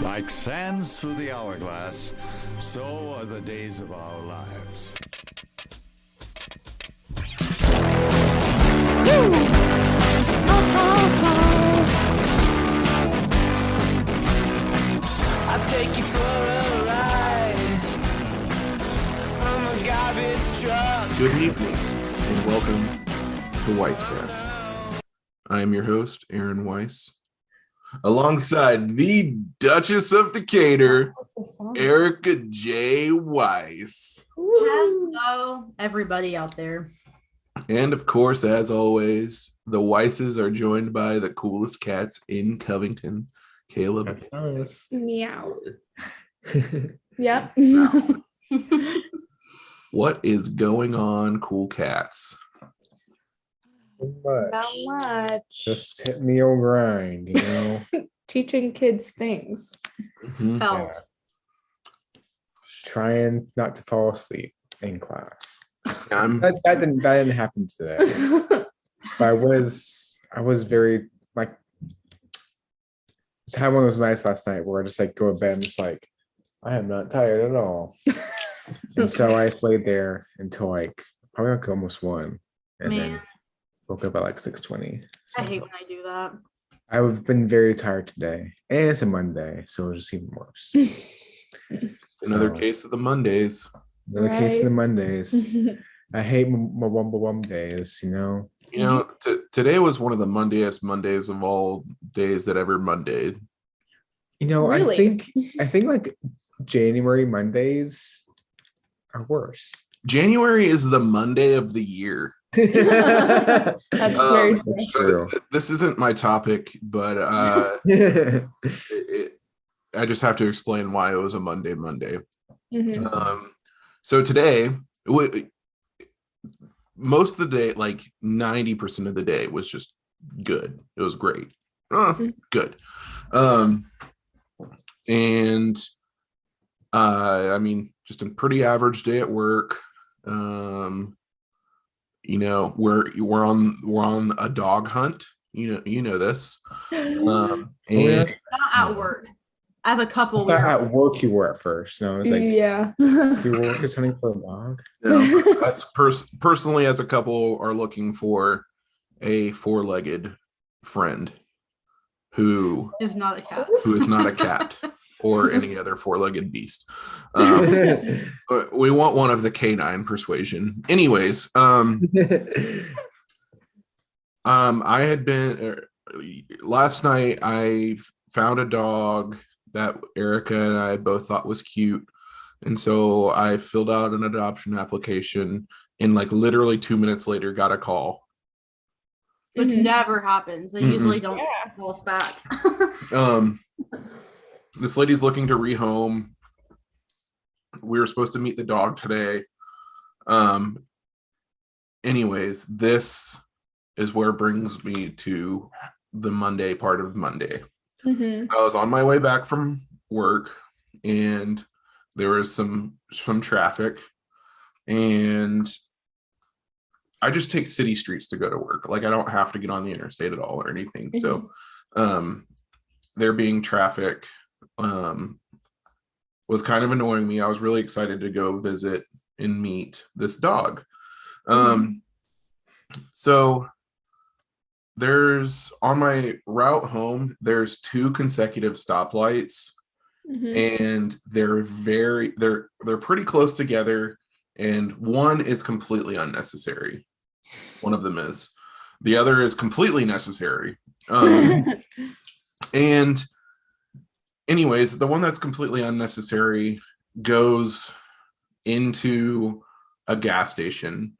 Like sands through the hourglass, so are the days of our lives. I'll take you for a ride on a garbage truck. Good evening and welcome to Weisscast. I am your host, Aaron Weiss, alongside the Duchess of Decatur, Erica J. Weiss. Hello, everybody out there. And of course, as always, the Weisses are joined by the coolest cats in Covington, Caleb. That's nice. Meow. Yep. What is going on, cool cats? Not much. Just hitting the old grind, you know. Teaching kids things. Mhm. Felt. Trying not to fall asleep in class. I'm That didn't happen today. But I was very like I had one of those nights last night where I just like go to bed and just like I am not tired at all. And so I stayed there until like probably like almost 1. And then Man, woke up at like 6:20. I hate when I do that. I've been very tired today. And it's a Monday, so it's just even worse. another So, case of the Mondays. Another case of the Right. Mondays. I hate my Wumba days, you know. You know, today was one of the Mondayest Mondays of all days that ever Mondayed. You know, Really? I think like January Mondays are worse. January is the Monday of the year. That's very Um, true. So True. this isn't my topic, but I just have to explain why it was a Monday. Mhm. So today, most of the day, like 90% of the day, was just good. It was great. Good. And I mean, just a pretty average day at work. You know, we're on a dog hunt. You know this. Oh, And Not at work. As a couple, we But are. at work you were at first. No, I was like, Yeah. your work is hunting for a dog. us personally, as a couple, are looking for a four-legged friend who Is not a cat. is not a cat or any other four-legged beast. But we want one of the canine persuasion. Anyways, I had been last night. I found a dog that Erica and I both thought was cute, and so I filled out an adoption application. And like literally 2 minutes later, got a call. Which Mhm. never happens. They Mm-mm. usually don't Yeah. call us back. This lady's looking to rehome. We were supposed to meet the dog today. Anyways, this is where it brings me to the Monday part of Monday. Mhm. I was on my way back from work and there was some traffic, and I just take city streets to go to work. Like I don't have to get on the interstate at all or anything. So there being traffic was kind of annoying me. I was really excited to go visit and meet this dog. So there's on my route home, there's 2 consecutive stoplights, Mhm. and they're pretty close together, and one is completely unnecessary. One of them is. The other is completely necessary. And anyways, the one that's completely unnecessary goes into a gas station.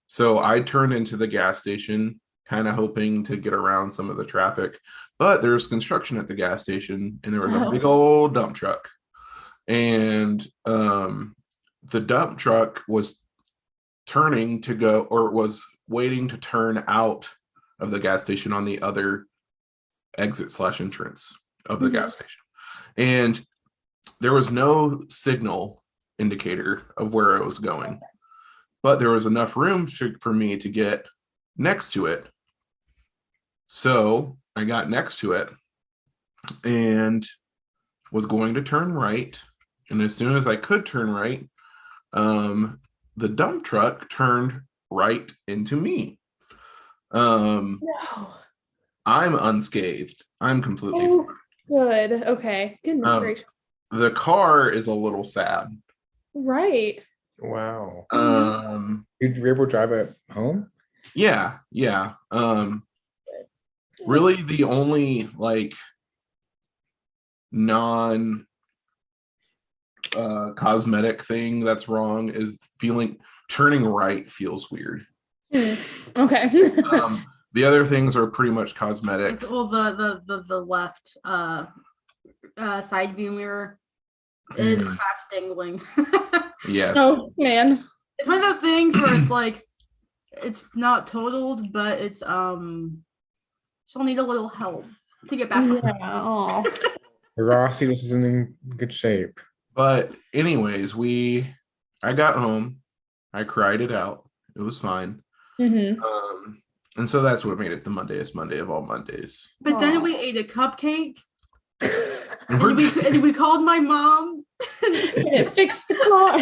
So I turned into the gas station, kind of hoping to get around some of the traffic, but there's construction at the gas station, and there was a big old dump truck. And the dump truck was turning to go, or was waiting to turn out of the gas station on the other exit/entrance of the gas station. And there was no signal indicator of where it was going, but there was enough room for me to get next to it. So I got next to it, and was going to turn right, and as soon as I could turn right, the dump truck turned right into me. No. I'm unscathed. I'm completely Oh, fine. good. Okay. Goodness Um, gracious. The car is a little sad. Right. Wow. Mm-hmm. You were able to drive it home? Yeah. Really the only like non cosmetic thing that's wrong is turning right feels weird. Okay. The other things are pretty much cosmetic. Well, the left side view mirror is in fact dangling. Yes. Oh man. It's one of those things where it's like it's not totaled, but it's she'll need a little help to get back. Yeah. Oh. Rossi, this is in good shape. But anyways, I got home, I cried it out. It was fine. And so that's what made it the Mondayest Monday of all Mondays. But then we ate a cupcake. and we called my mom. It fixed the car.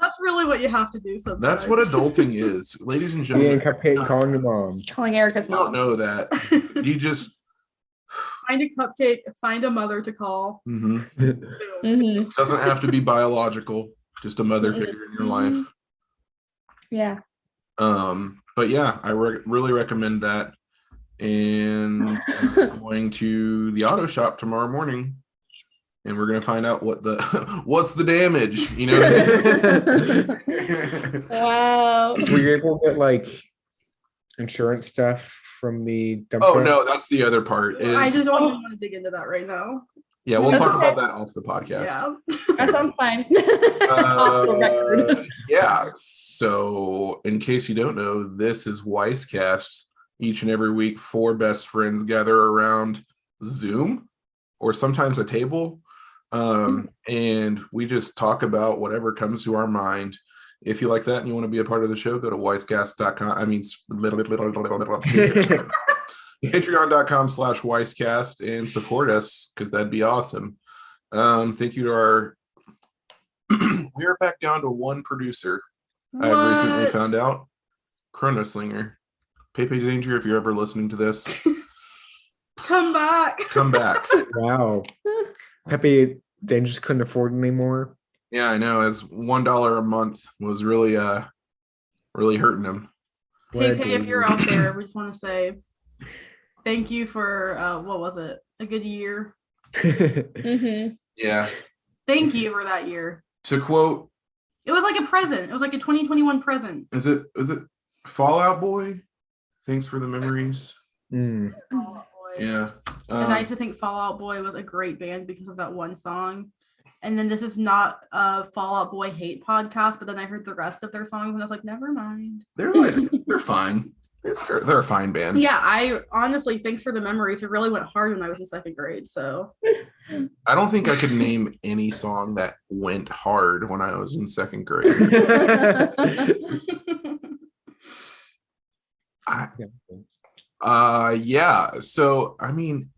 That's really what you have to do sometimes. That's what adulting is, ladies and Being gentlemen. cupcake calling your mom. Calling Erica's You don't mom. know that. You just Find a cupcake, find a mother to call. Boom. doesn't have to be biological, just a mother figure in your life. Yeah. But yeah, I really recommend that. And I'm going to the auto shop tomorrow morning, and we're gonna find out what's the damage. You know. Wow. Were you able to get like insurance stuff from the dump Oh truck? no, that's the other part. I just don't even want to dig into that right now. Yeah, we'll That's talk okay. about that off the podcast. Yeah. That sounds fine. Off the record. Yeah. So, in case you don't know, this is Weisscast. Each and every week, 4 best friends gather around Zoom or sometimes a table, and we just talk about whatever comes to our mind. If you like that and you want to be a part of the show, go to weisscast.com. I mean, patreon.com/weisscast and support us, because that'd be awesome. Thank you to our we are back down to one producer. I've recently What? found out. Chronoslinger. Pepe Danger, if you're ever listening to this, Come back. come back. Wow. Pepe, they just couldn't afford it anymore. Yeah, I know. As $1 a month was really hurting him. Hey, if you're out there, we just want to say thank you for what was it? A good year. Yeah. Thank you for that year. To quote, It was like a present. It was like a 2021 present. is it Fallout Boy? Thanks for the memories. Mm. Fallout Boy. Yeah. And I used to think Fallout Boy was a great band because of that one song. And then this is not a Fallout Boy hate podcast, but then I heard the rest of their songs and I was like, never mind. They're fine. They're a fine band. Yeah, I honestly, thanks for the memories. It really went hard when I was in 2nd grade. So I don't think I could name any song that went hard when I was in 2nd grade. Yeah. So, I mean,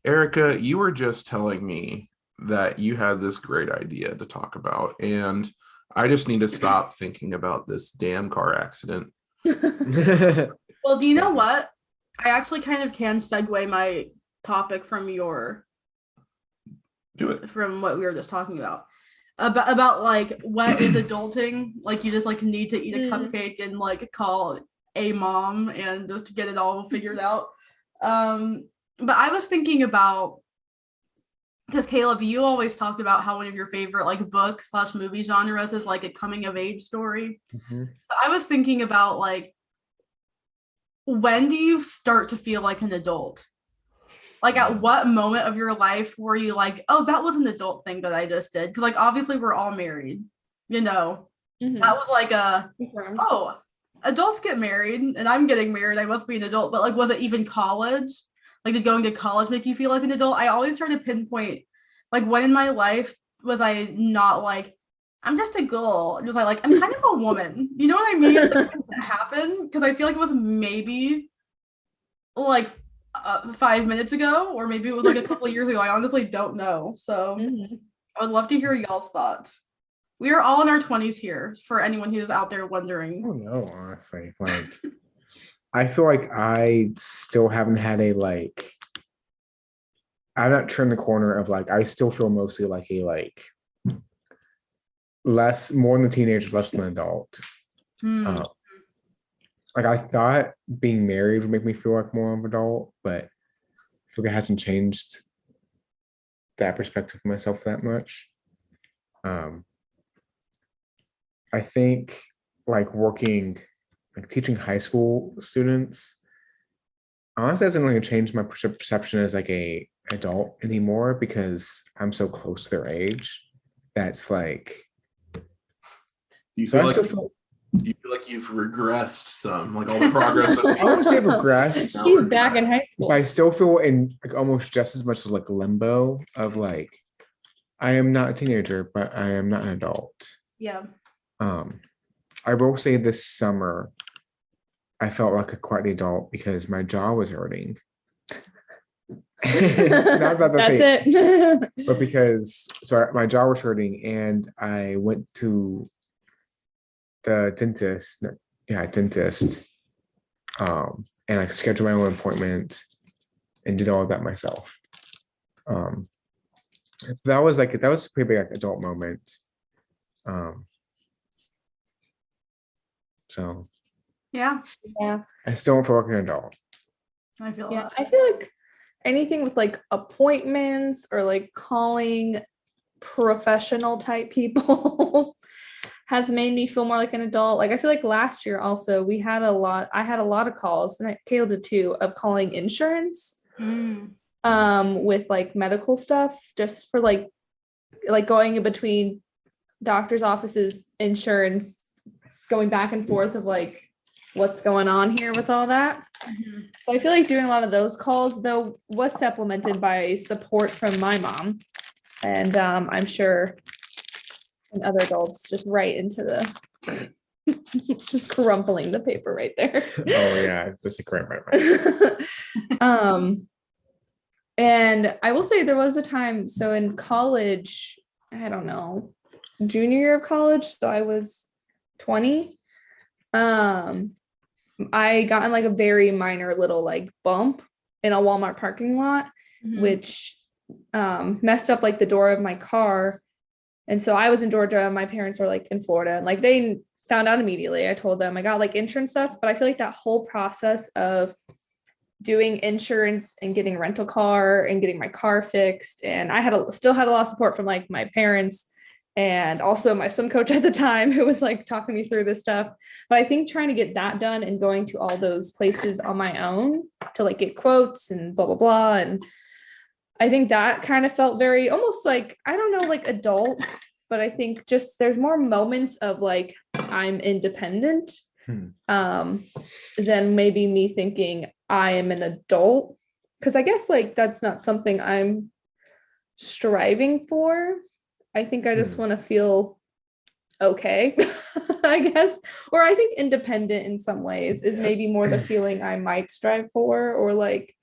Erica, you were just telling me that you had this great idea to talk about, and I just need to stop thinking about this damn car accident. Well, do you know what? I actually kind of can segue my topic from from what we were just talking about like what is adulting. Like you just like need to eat a cupcake and like call a mom and just get it all figured out. But I was thinking about, because Caleb, you always talked about how one of your favorite like book/movie genres is like a coming of age story. I was thinking about like, when do you start to feel like an adult? Like at what moment of your life were you like, oh, that was an adult thing that I just did? Because like obviously we're all married, you know. That was like oh, adults get married and I'm getting married, I must be an adult. But like, was it even college? Like, did going to college make you feel like an adult? I always try to pinpoint like when in my life was I not like, I'm just a girl. It was like I'm kind of a woman. You know what I mean? Like, that happened because I feel like it was maybe like 5 minutes ago, or maybe it was like a couple years ago. I honestly don't know. So Mhm. I would love to hear y'all's thoughts. We are all in our 20s here, for anyone who's out there I wondering. don't know, honestly. Like, I feel like I still haven't had a like. I've not turned the corner of like. I still feel mostly like a like less, more than a teenager, less than an adult. Hmm. Uh, like I thought being married would make me feel like more of an adult, but I feel like it hasn't changed that perspective of myself that much. Um, I think like working, like teaching high school students, honestly hasn't really changed my perception as like a adult anymore because I'm so close to their age. That's like, You so feel I like still feel, you feel like you've regressed some, like all the progress of I wouldn't say regressed, She's back in high but school. I still feel in like almost just as much as like limbo of like, I am not a teenager, but I am not an adult. Yeah. Um, I will say this summer, I felt like a quite the adult because my jaw was hurting. Not about to That's say, it. but because so my jaw was hurting and I went to the dentist, dentist, and I scheduled my own appointment and did all of that myself. Um, that was a pretty big like, adult moment. Um, so Yeah. Yeah. I still don't feel like an adult. I feel Yeah. that. I feel like anything with like appointments or like calling professional type people has made me feel more like an adult. Like I feel like last year also I had a lot of calls, and Kayla did too, of calling insurance Mm. with like medical stuff, just for like going in between doctor's offices, insurance, going back and forth of like what's going on here with all that. Mhm. So I feel like doing a lot of those calls though was supplemented by support from my mom, and I'm sure and other adults just right into the just crumpling the paper right there. Oh yeah, that's a great right. um and I will say there was a time, so in college, I don't know, junior year of college, so I was 20. I got in like a very minor little like bump in a Walmart parking lot, Mhm. which messed up like the door of my car. And so I was in Georgia, my parents were like in Florida, and like they found out immediately. I told them I got like insurance stuff, but I feel like that whole process of doing insurance and getting a rental car and getting my car fixed, and I still had a lot of support from like my parents and also my swim coach at the time, who was like talking me through this stuff. But I think trying to get that done and going to all those places on my own to like get quotes and blah blah blah, and I think that kind of felt very almost like, I don't know, like adult, but I think just there's more moments of like I'm independent than maybe me thinking I am an adult. Cause I guess like that's not something I'm striving for. I think I just want to feel okay, I guess. Or I think independent in some ways is maybe more the feeling I might strive for, or like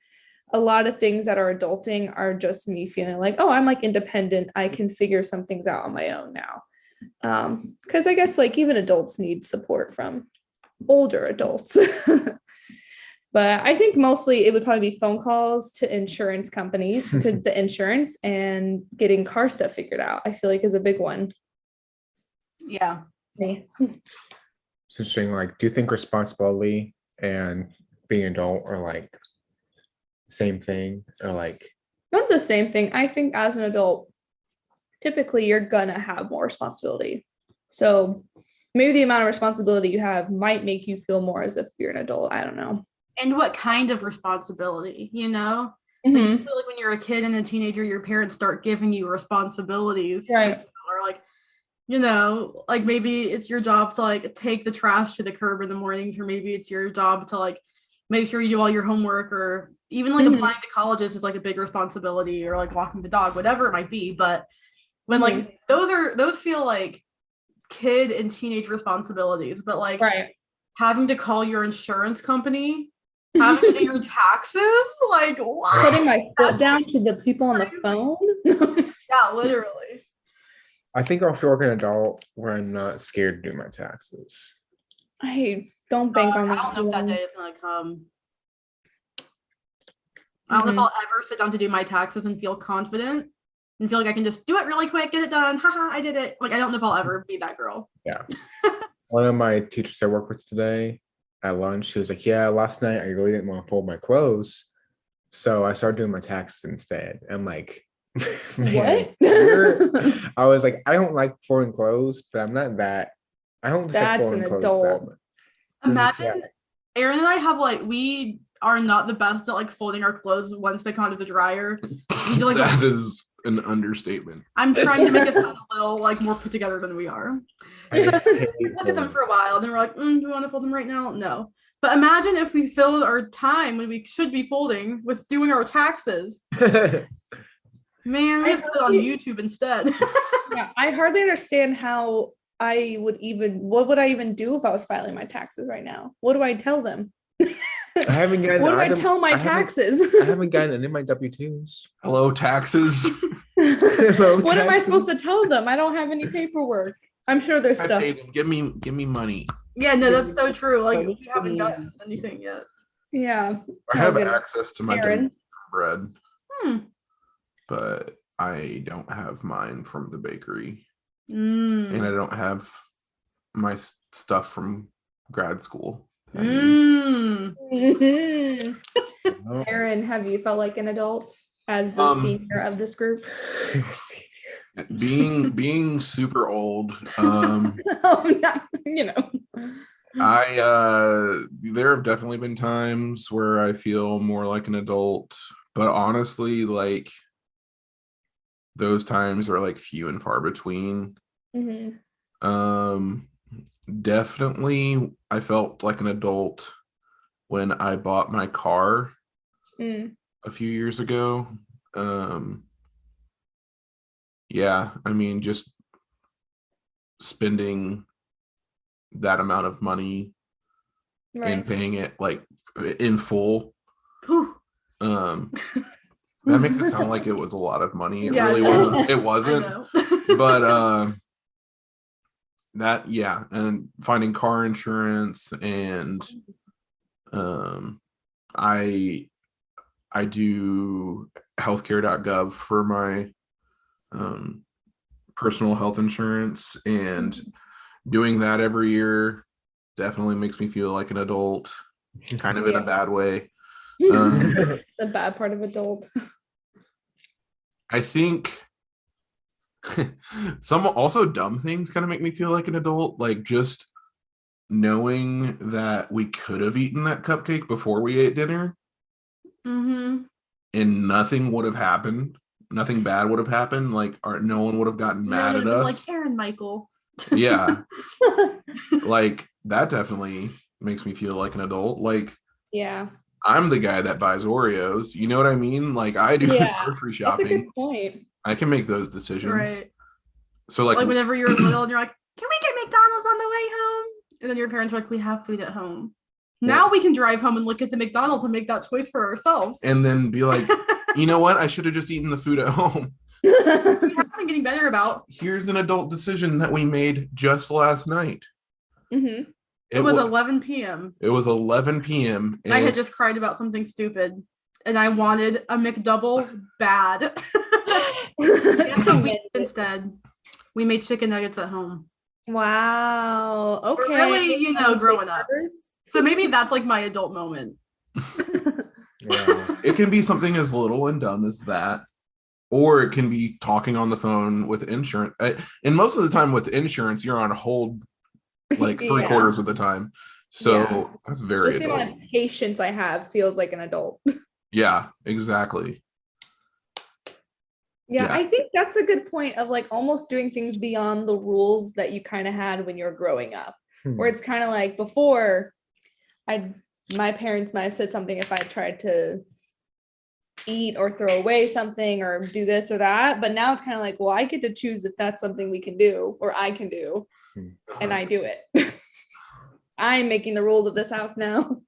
a lot of things that are adulting are just me feeling like, oh, I'm like independent. I can figure some things out on my own now. Because I guess like even adults need support from older adults. But I think mostly it would probably be phone calls to insurance company, to the insurance, and getting car stuff figured out, I feel like is a big one. Yeah. Me. It's interesting. Like, do you think responsibility and being an adult are like same thing, or like Not the same thing. I think as an adult, typically you're gonna have more responsibility. So maybe the amount of responsibility you have might make you feel more as if you're an adult. I don't know. And what kind of responsibility, you know? Mhm. Like, I feel like when you're a kid and a teenager, your parents start giving you responsibilities. Right. Or like, you know, like maybe it's your job to like take the trash to the curb in the mornings, or maybe it's your job to like make sure you do all your homework, or even like applying to colleges is like a big responsibility, or like walking the dog, whatever it might be. But when like those feel like kid and teenage responsibilities, but like Right. having to call your insurance company Having to do your taxes? Like what? Putting my foot down to the people on the phone. Yeah, literally. I think I'll feel like an adult where I'm not scared to do my taxes. I don't bank on I that. don't know if that day is gonna come. I don't know if I'll ever sit down to do my taxes and feel confident and feel like I can just do it really quick, get it done. Haha, I did it. Like I don't know if I'll ever be that girl. Yeah. One of my teachers I work with today at lunch, she was like, yeah, last night I really didn't want to fold my clothes. So I started doing my taxes instead. I'm like, man, What? I was like, I don't like folding clothes, but I'm not that. I don't just like That's folding an clothes that adult. much. Imagine Aaron and I have we are not the best at folding our clothes once they come out of the dryer. We do, That is an understatement. I'm trying to make us sound a little more put together than we are. I So hate we look at them folding. for a while, and then we're like, do we want to fold them right now? No. But imagine if we filled our time when we should be folding with doing our taxes. Man, we just put it on YouTube instead. Yeah, I hardly understand how what would I even do if I was filing my taxes right now? What do I tell them? I haven't gotten. What do I tell my taxes? I haven't gotten any of my W-2s. Hello, taxes. What am I supposed to tell them? I don't have any paperwork. I'm sure there's I stuff. paid him. Give me money. Yeah, no, that's so true. We haven't gotten anything yet. Yeah. I have good. access to my Aaron. bread, Hmm. but I don't have mine from the bakery, Mm. and I don't have my stuff from grad school. I mean, Mm. Oh. Aaron, have you felt like an adult as the senior of this group? being super old, Oh, not, there have definitely been times where I feel more like an adult, but honestly, those times are few and far between. Definitely I felt like an adult when I bought my car a few years ago. Yeah, I mean, just spending that amount of money and paying it in full. That makes it sound like it was a lot of money. It really wasn't. It wasn't. But and finding car insurance, and I do healthcare.gov for my personal health insurance, and doing that every year definitely makes me feel like an adult, kind of in a bad way. The bad part of adult. I think some also dumb things kind of make me feel like an adult, just knowing that we could have eaten that cupcake before we ate dinner, and nothing would have happened. Nothing bad would have happened. No one would have gotten mad at us. Like Aaron Michael. Yeah. That definitely makes me feel like an adult. Yeah. I'm the guy that buys Oreos. You know what I mean? I do the grocery shopping. That's a good point. I can make those decisions. Right. So whenever you're little and you're like, can we get McDonald's on the way home? And then your parents are like, we have food at home. Now we can drive home and look at the McDonald's and make that choice for ourselves. And then be like, you know what? I should have just eaten the food at home. We have been getting better about. Here's an adult decision that we made just last night. It was 11 p.m. It was 11 p.m. I had just cried about something stupid, and I wanted a McDouble bad. So instead, we made chicken nuggets at home. Wow. Okay. We're really, growing up. So maybe that's my adult moment. Yeah. It can be something as little and dumb as that, or it can be talking on the phone with insurance. And most of the time with insurance, you're on hold 3/4 of the time. So that's very just the adult. amount of patience I have feels like an adult. Yeah, exactly. Yeah, I think that's a good point of almost doing things beyond the rules that you kind of had when you were growing up. Where it's kind of before, my parents might have said something if I tried to eat or throw away something or do this or that, but now it's kind of well, I get to choose if that's something we can do or I can do, and I do it. I'm making the rules of this house now.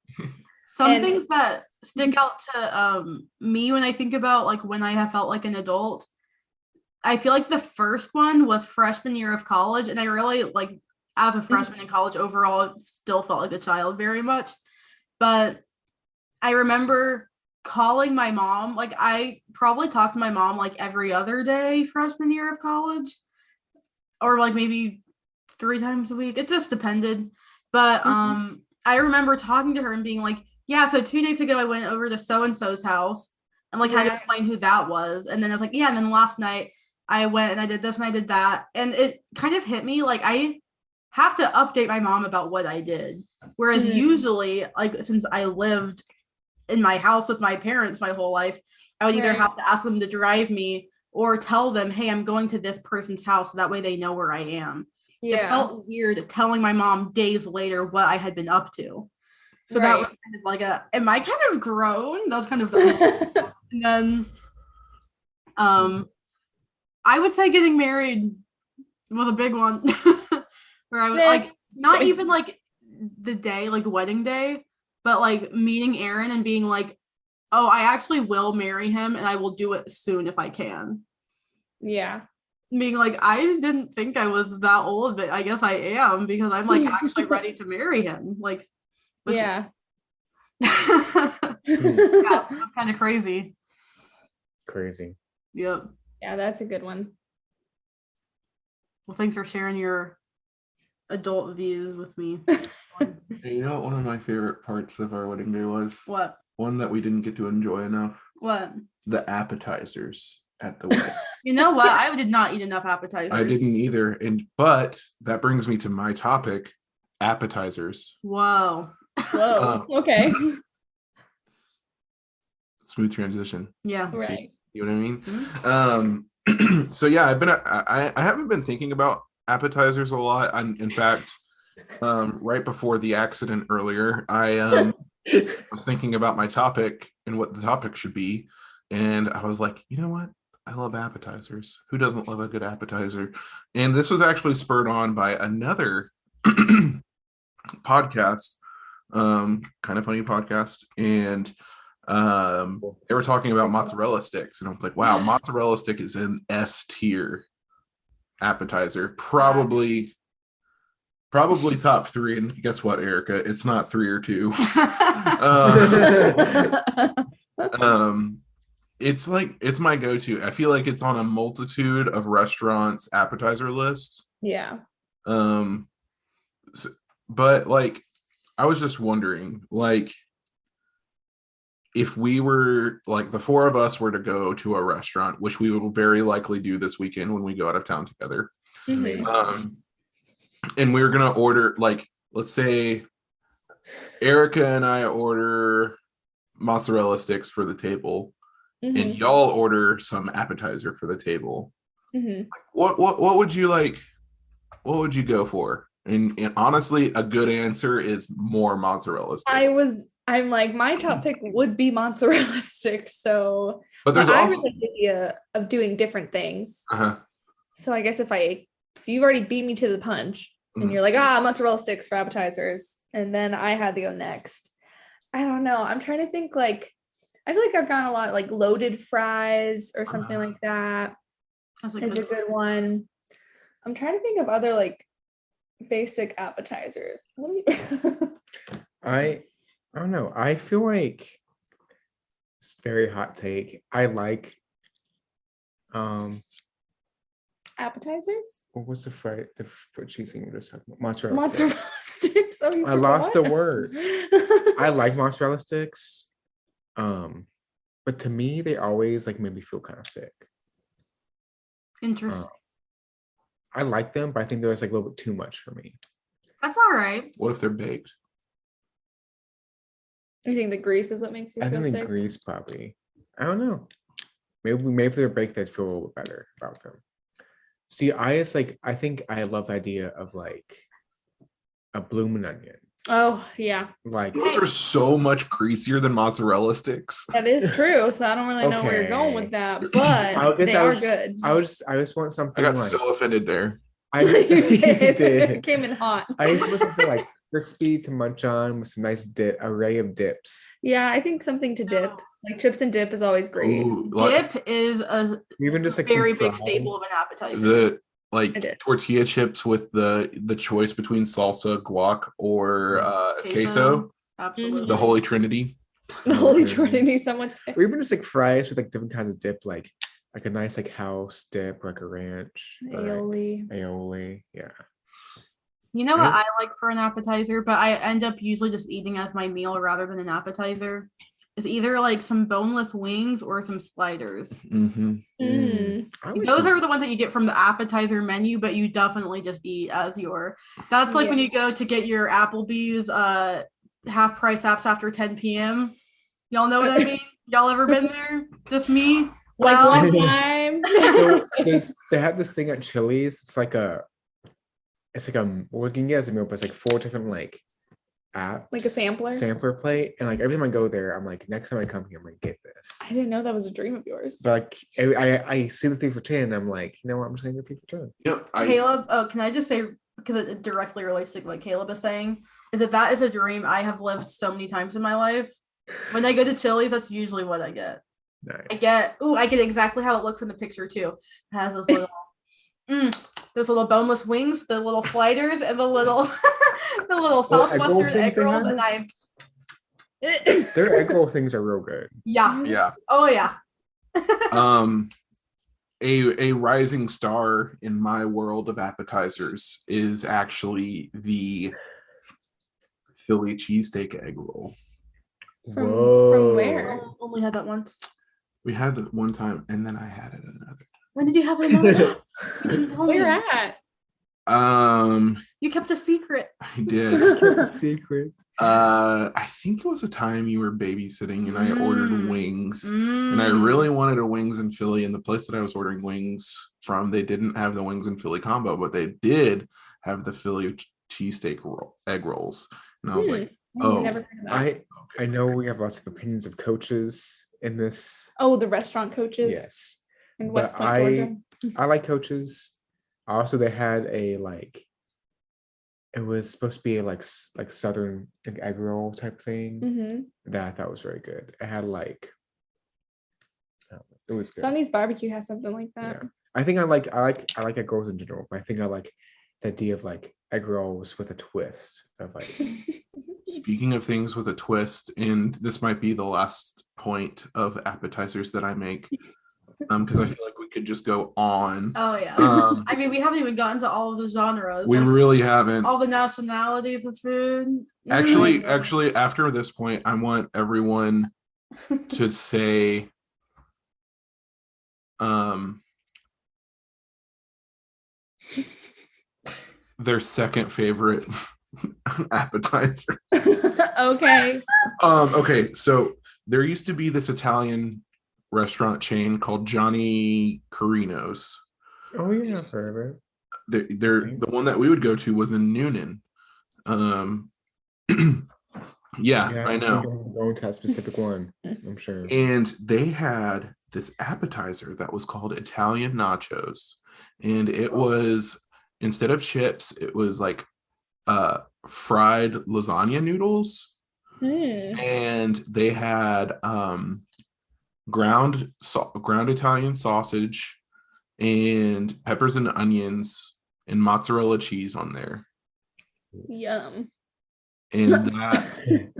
Some And- things that stick out to me when I think about like when I have felt like an adult, I feel like the first one was freshman year of college, and I really like as a freshman in college overall still felt like a child very much. But I remember calling my mom, like I probably talked to my mom like every other day freshman year of college, or like maybe 3 times a week. It just depended. But I remember talking to her and being like, yeah, so 2 days ago I went over to so-and-so's house and like had to explain who that was. And then I was like, yeah, and then last night I went and I did this and I did that. And it kind of hit me like I have to update my mom about what I did. Whereas usually, like since I lived in my house with my parents my whole life, I would either have to ask them to drive me or tell them, hey, I'm going to this person's house. So that way they know where I am. It felt weird telling my mom days later what I had been up to. So that was kind of like am I kind of grown? That was kind of the and then I would say getting married was a big one. Where I was like not even like the day, like wedding day, but like meeting Aaron and being like, oh, I actually will marry him and I will do it soon if I can. Yeah. Being like, I didn't think I was that old, but I guess I am because I'm like actually ready to marry him. Like, yeah. Yeah, that's kind of crazy. Crazy. Yep. Yeah, that's a good one. Well, thanks for sharing your adult views with me. You know what one of my favorite parts of our wedding day was? What? One that we didn't get to enjoy enough. What? The appetizers at the wedding. You know what? I did not eat enough appetizers. I didn't either. But that brings me to my topic, appetizers. Whoa. Whoa. Okay. Smooth transition. Yeah. Right. You know what I mean? So yeah, I haven't been thinking about appetizers a lot. In fact, right before the accident earlier, I was thinking about my topic and what the topic should be, and I was like, you know what? I love appetizers. Who doesn't love a good appetizer? And this was actually spurred on by another podcast, kind of funny podcast, and they were talking about mozzarella sticks, and I was like, wow, mozzarella stick is an S tier appetizer, probably top 3. And guess what, Erica? It's not 3 or 2. It's my go-to. I feel like it's on a multitude of restaurants' appetizer list. Yeah. But like, I was just wondering, like, if we were like the 4 of us were to go to a restaurant, which we will very likely do this weekend when we go out of town together, and we were gonna order, like, let's say Erica and I order mozzarella sticks for the table, and y'all order some appetizer for the table. Like, what would you like? What would you go for? And honestly, a good answer is more mozzarella sticks. I'm like, my top pick would be mozzarella sticks. So, but there's I also really like the idea of doing different things. Uh-huh. So I guess if you've already beat me to the punch and you're like, mozzarella sticks for appetizers, and then I had to go next. I don't know. I'm trying to think, like, I feel like I've gone a lot like loaded fries or something like that. Is a good one. I'm trying to think of other like basic appetizers. What do you I don't know. I feel like it's very hot take. I like appetizers? what was the cheese thing we were just talking about? Mozzarella Mozzarella sticks. sticks. Oh, I lost the word. I like mozzarella sticks. But to me, they always like made me feel kind of sick. Interesting. I like them, but I think there's like a little bit too much for me. That's all right. What if they're baked? You think the grease is what makes you I feel think the sick? grease probably. I don't know. Maybe they're baked, I'd feel a little bit better about them. See, I think I love the idea of like a bloomin' onion. Oh, yeah. Like, Those are so much greasier than mozzarella sticks. That is true. So I don't really know where you're going with that, but they are good. I just want I something got like, so offended there. I just You did. you did. It came in hot. I just want something like crispy to munch on with some nice array of dips. Yeah, I think something to dip. Like chips and dip is always great. Ooh, like Dip is a Even just like some very big fries. staple of an appetizer. the I did. tortilla chips with the choice between salsa, guac, or queso, Absolutely. the holy trinity. The Holy Okay. Trinity, some would say. Or even just like fries with like different kinds of dip, like a nice like house dip, like a ranch, or, like, Aioli. aioli. Yeah. You know what Yes. I like for an appetizer, but I end up usually just eating as my meal rather than an appetizer. Is either like some boneless wings or some sliders. Mm-hmm. I like Those some- are the ones that you get from the appetizer menu, but you definitely just eat as your. That's like when Yeah. you go to get your Applebee's half price apps after 10 p.m. Y'all know what I mean? Y'all ever been there? Just me? Like Well, one time. So they have this thing at Chili's. It's like a well, you can get as a meal, but it's like 4 different like apps, Like a sampler? sampler plate, and like every time I go there, I'm like, next time I come here, I'm gonna get this. I didn't know that was a dream of yours. But like I see the 3 for 10, and I'm like, you know what? I'm just gonna get 3 for 10. Yep. Caleb, can I just say, because it directly relates to what Caleb is saying, is that is a dream I have lived so many times in my life. When I go to Chili's, that's usually what I get. Nice. I get exactly how it looks in the picture too. It has those little those little boneless wings, the little sliders, and the little the little Southwestern thing egg they rolls, have? and Their egg roll things are real good. Yeah. Oh yeah. A rising star in my world of appetizers is actually the Philly cheesesteak egg roll. From where? Only had that once. We had it one time, and then I had it another. When did you have another? You didn't tell me. Where at? You kept a secret. I did. Secret. I think it was a time you were babysitting, and I ordered wings, and I really wanted a wings in Philly. And the place that I was ordering wings from, they didn't have the wings in Philly combo, but they did have the Philly cheesesteak egg rolls, and I was like, Oh, never heard of that. I know we have lots of opinions of coaches in this. Oh, the restaurant coaches Yes. in But West Point, Georgia. I like coaches. Also, they had a like, it was supposed to be a like southern like egg roll type thing Mm-hmm. that I thought was very good. It had like, it was good. Sonny's Barbecue has something like that. Yeah. I think I like egg rolls in general, but I think I like the idea of like egg rolls with a twist of like. Speaking of things with a twist, and this might be the last point of appetizers that I make, because I feel like we could just go on. Oh yeah. I mean, we haven't even gotten to all of the genres. We like, really haven't. all the nationalities of food. Actually, after this point, I want everyone to say their second favorite appetizer. Okay. Okay, so there used to be this Italian restaurant chain called Johnny Carino's. Oh yeah, I've heard of it. The one that we would go to was in Noonan. Yeah, I know. I'm going to that specific one, I'm sure. And they had this appetizer that was called Italian nachos, and it was, instead of chips, it was like fried lasagna noodles, and they had ground Italian sausage and peppers and onions and mozzarella cheese on there. Yum. And that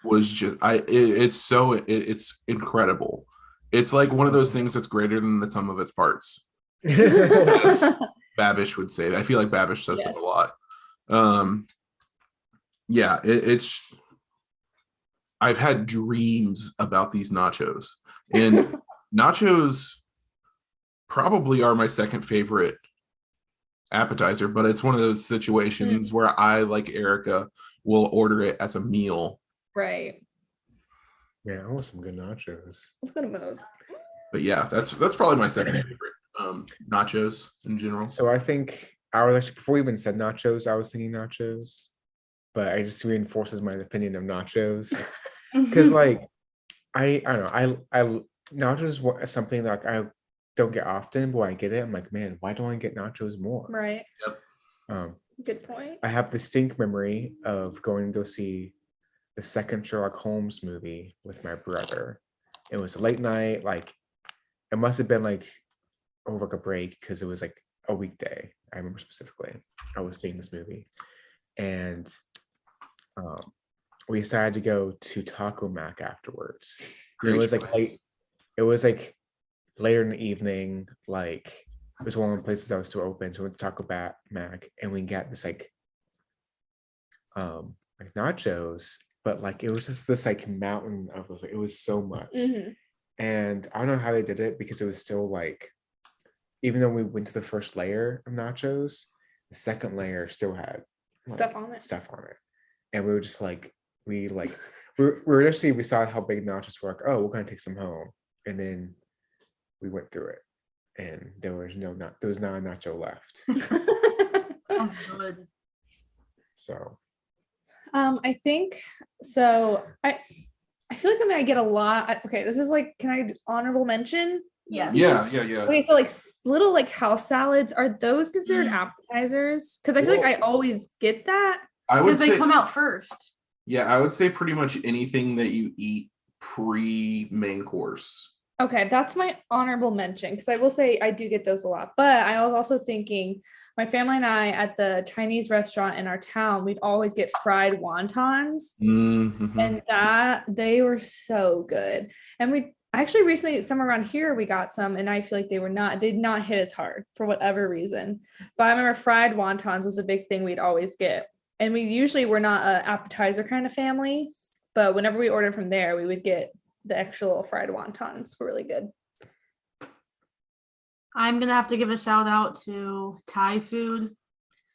was just it's incredible. It's like one of those things that's greater than the sum of its parts. Babish would say that. I feel like Babish says that a lot. Yeah, it's I've had dreams about these nachos, and nachos probably are my second favorite appetizer, but it's one of those situations where I, like Erica, will order it as a meal. Right. Yeah, I want some good nachos. Let's go to Moe's. But yeah, that's probably my second favorite. Nachos in general. So I think I was actually, before we even said nachos, I was thinking nachos, but it just reinforces my opinion of nachos. Because like I don't know, I nachos is something that like, I don't get often, but when I get it, I'm like, man, why don't I get nachos more? Right. Yep. Good point. I have distinct memory of going to go see the second Sherlock Holmes movie with my brother. It was a late night, like it must have been like over like a break because it was like a weekday. I remember specifically. I was seeing this movie, and we decided to go to Taco Mac afterwards. Great It was like choice. late. It was like later in the evening. Like it was one of the places that was still open. So we went to Taco Mac, and we got this like nachos, but like it was just this like mountain of like it was so much. And I don't know how they did it because it was still like, even though we went to the first layer of nachos, the second layer still had like, Stuff on it. And we were just like, we were initially, we saw how big nachos were, like, oh, we're gonna take some home, and then we went through it, and there was not a nacho left. Sounds good. So I think so. I feel like something I get a lot. Okay, this is like, can I honorable mention? Yeah. Yeah. Okay, so like little like house salads, are those considered appetizers? Because I feel like I always get that. I would Because they say, come out first. yeah, I would say pretty much anything that you eat pre-main course. Okay, that's my honorable mention, because I will say I do get those a lot. But I was also thinking, my family and I at the Chinese restaurant in our town, we'd always get fried wontons, and that they were so good. And we actually recently, somewhere around here, we got some, and I feel like they did not hit as hard for whatever reason. But I remember fried wontons was a big thing we'd always get. And we usually were not an appetizer kind of family, but whenever we ordered from there, we would get the extra little fried wontons. Were really good. I'm gonna have to give a shout out to Thai food,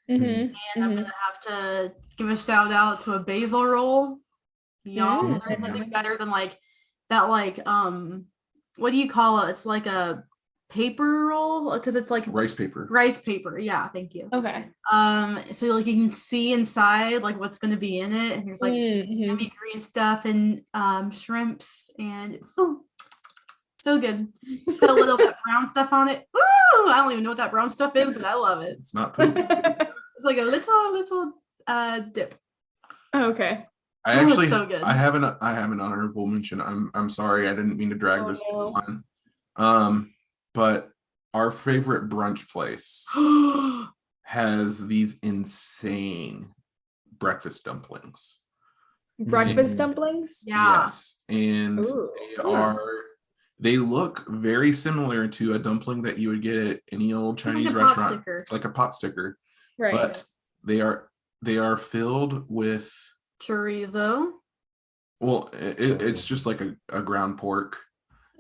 and I'm gonna have to give a shout out to a basil roll. Y'all, there's nothing better than like that. Like, what do you call it? It's like a paper roll because it's like Rice paper. Rice paper. Yeah, thank you. Okay. So like you can see inside like what's gonna be in it, and there's like yummy green stuff and shrimps and so good. Put a little bit of brown stuff on it. Ooh, I don't even know what that brown stuff is, but I love it. It's not poop. It's like a little dip. Okay. I actually it's so good. I have an honorable mention. I'm sorry, I didn't mean to drag this on. But our favorite brunch place has these insane breakfast dumplings. Breakfast dumplings? Yeah. Yes. And they look very similar to a dumpling that you would get at any old Chinese restaurant. Like a pot sticker. Right. But they are filled with chorizo. Well, it's just like a ground pork.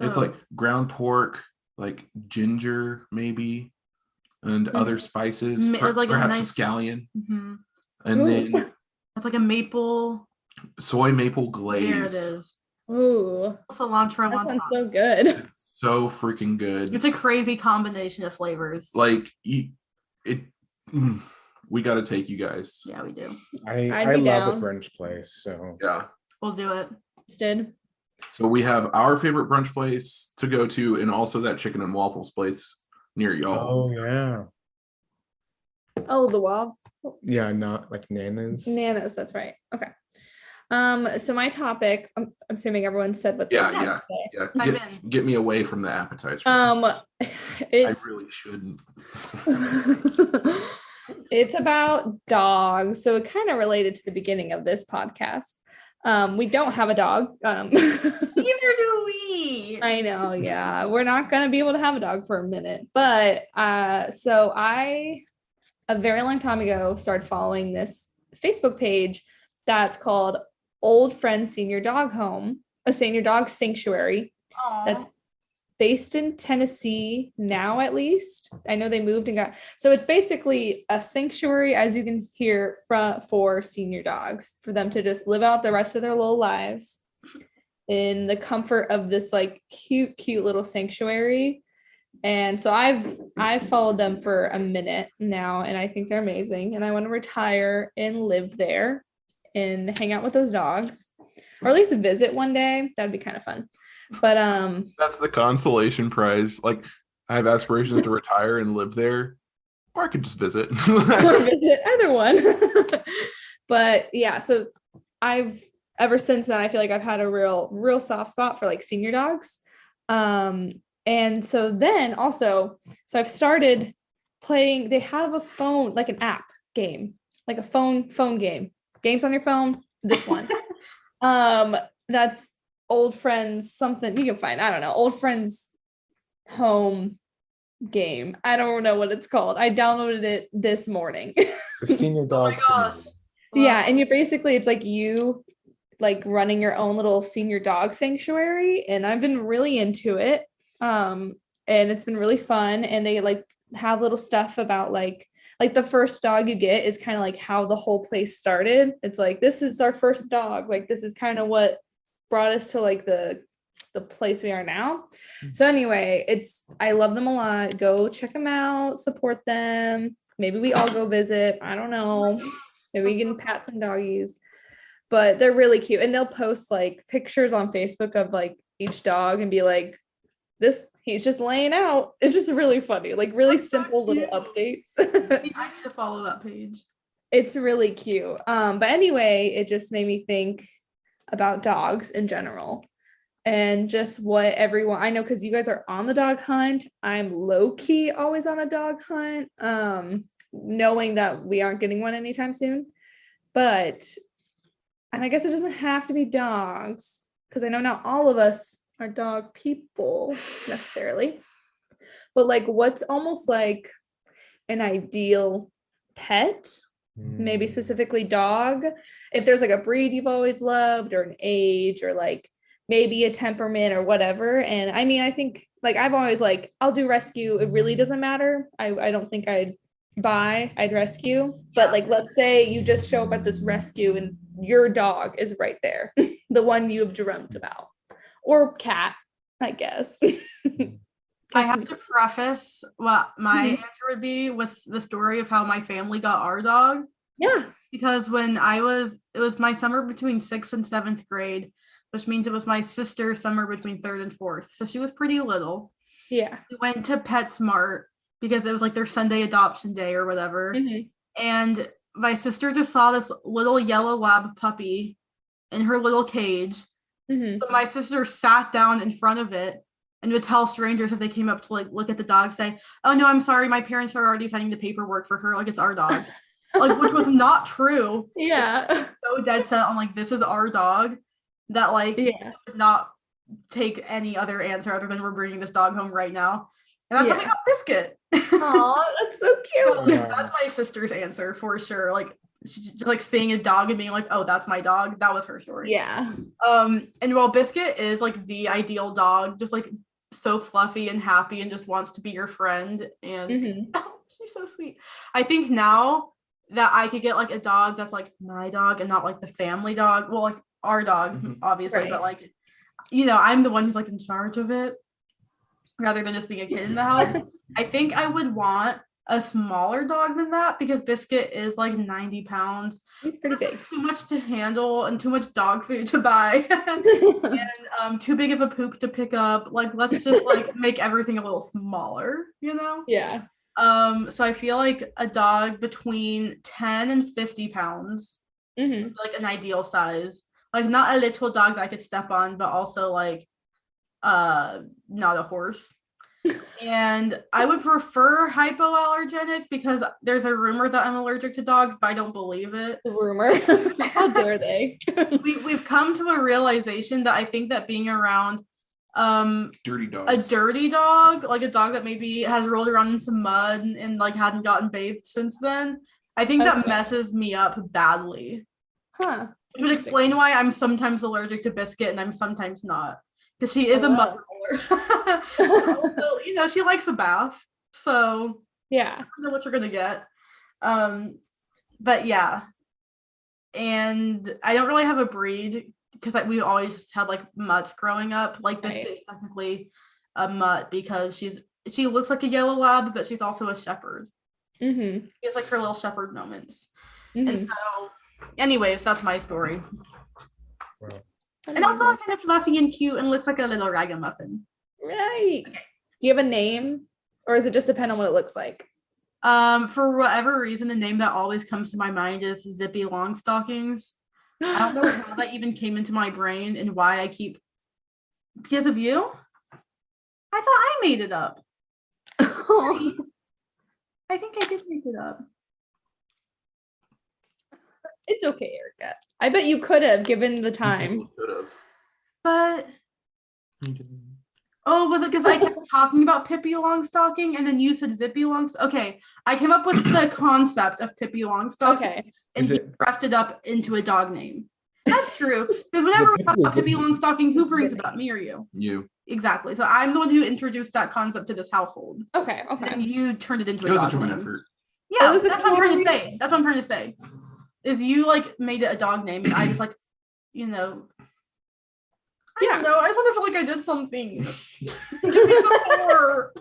It's like ground pork, like ginger maybe, and other spices, like perhaps a scallion. And then it's like a soy maple glaze. There it is. Ooh, cilantro on top. So good. So freaking good. It's a crazy combination of flavors. Like we got to take you guys. Yeah, we do. I love a brunch place, so yeah, we'll do it. Did. So we have our favorite brunch place to go to, and also that chicken and waffles place near y'all. Oh yeah. Oh, the waffle. Yeah, not like Nana's. Nana's, that's right. Okay. So my topic, I'm assuming everyone said what. Yeah. Get me away from the appetizer. I really shouldn't. It's about dogs, so it kind of related to the beginning of this podcast. We don't have a dog. Neither do we. I know, yeah. We're not gonna be able to have a dog for a minute. But so I a very long time ago started following this Facebook page that's called Old Friend Senior Dog Home, a senior dog sanctuary. Aww. That's based in Tennessee now, at least. I know they moved and got, so it's basically a sanctuary, as you can hear, for senior dogs, for them to just live out the rest of their little lives in the comfort of this like cute little sanctuary. And so I've followed them for a minute now, and I think they're amazing, and I want to retire and live there and hang out with those dogs, or at least visit one day. That'd be kind of fun. But that's the consolation prize. Like, I have aspirations to retire and live there, Or I could just visit. or visit, either one. But yeah, so I've ever since then, I feel like I've had a real soft spot for like senior dogs. And so then also, so I've started playing, they have a phone, like an app game, like a phone game. Games on your phone, this one. That's Old Friends something you can find. I don't know, Old Friends home game. I don't know what it's called. I downloaded it this morning. The senior dog. Oh my gosh. Yeah, and you basically it's like you like running your own little senior dog sanctuary, and I've been really into it. And it's been really fun, and they like have little stuff about like the first dog you get is kind of like how the whole place started. It's like this is our first dog, like this is kind of what brought us to like the place we are now. So anyway, I love them a lot. Go check them out, support them. Maybe we all go visit. I don't know. Maybe we can pat some doggies. But they're really cute, and they'll post like pictures on Facebook of like each dog and be like, this he's just laying out. It's just really funny, like really That's so simple little cute. updates. I need to follow that page. It's really cute. But anyway, it just made me think about dogs in general and just what everyone I know, because you guys are on the dog hunt. I'm low-key always on a dog hunt, knowing that we aren't getting one anytime soon. But and I guess it doesn't have to be dogs, because I know not all of us are dog people necessarily. But like what's almost like an ideal pet, maybe specifically dog, if there's like a breed you've always loved or an age or like maybe a temperament or whatever. And I mean, I think like I've always like I'll do rescue. It really doesn't matter. I don't think I'd rescue. But like let's say you just show up at this rescue and your dog is right there, the one you have dreamt about, or cat, I guess. I have to preface what my answer would be with the story of how my family got our dog. Yeah. Because when it was my summer between 6th and 7th grade, which means it was my sister's summer between 3rd and 4th. So she was pretty little. Yeah. We went to PetSmart because it was like their Sunday adoption day or whatever. And my sister just saw this little yellow lab puppy in her little cage. So my sister sat down in front of it and would tell strangers if they came up to like look at the dog, say, "Oh no, I'm sorry, my parents are already signing the paperwork for her, like it's our dog." Like, which was not true. Yeah. So dead set on like this is our dog that like would not take any other answer other than we're bringing this dog home right now. And that's how we got Biscuit. Oh, that's so cute. So, that's my sister's answer for sure. Like she just like seeing a dog and being like, "Oh, that's my dog." That was her story. Yeah. And while Biscuit is like the ideal dog, just like so fluffy and happy and just wants to be your friend, and she's so sweet. I think now that I could get like a dog that's like my dog and not like the family dog. Well, like our dog, obviously, but like, you know, I'm the one who's like in charge of it rather than just being a kid in the house. I think I would want a smaller dog than that because Biscuit is like 90 pounds. It's pretty big. Too much to handle and too much dog food to buy and too big of a poop to pick up. Like, let's just like make everything a little smaller, you know? Yeah. So I feel like a dog between 10 and 50 pounds, like an ideal size. Like not a little dog that I could step on, but also like not a horse. And I would prefer hypoallergenic because there's a rumor that I'm allergic to dogs, but I don't believe it. The rumor. How dare they? We've come to a realization that I think that being around dirty dogs. a dirty dog, like a dog that maybe has rolled around in some mud and like hadn't gotten bathed since then, I think that messes me up badly. Which would explain why I'm sometimes allergic to Biscuit and I'm sometimes not. Because she is a mud roller. Also, you know, she likes a bath. So yeah. I don't know what you're gonna get. But yeah. And I don't really have a breed because we always just had like mutts growing up. Like Biscuit is technically a mutt because she looks like a yellow lab, but she's also a shepherd. She has like her little shepherd moments. And so anyways, that's my story. Wow. And also kind of fluffy and cute and looks like a little ragamuffin. Right. Okay. Do you have a name, or does it just depend on what it looks like? For whatever reason, the name that always comes to my mind is Zippy Longstockings. I don't know how that even came into my brain and why I keep because of you. I thought I made it up. I think I did make it up. It's okay, Erica. I bet you could have given the time. Could have. But oh, was it because I kept talking about Pippi Longstocking and then you said Zippy Longstocking? Okay, I came up with the concept of Pippi Longstocking Okay. and Is he it- dressed it up into a dog name. That's true. Because whenever we talk about Pippi Longstocking, who brings it up? Me or you? You. Exactly. So I'm the one who introduced that concept to this household. Okay. And Okay. you turned it into It a was a dog joint name. effort. Yeah, It was a that's what I'm trying to joint- say. That's what I'm trying to say. Is you like made it a dog name and I just like, you know. I don't know. I just want to feel like I did something. Give me some more.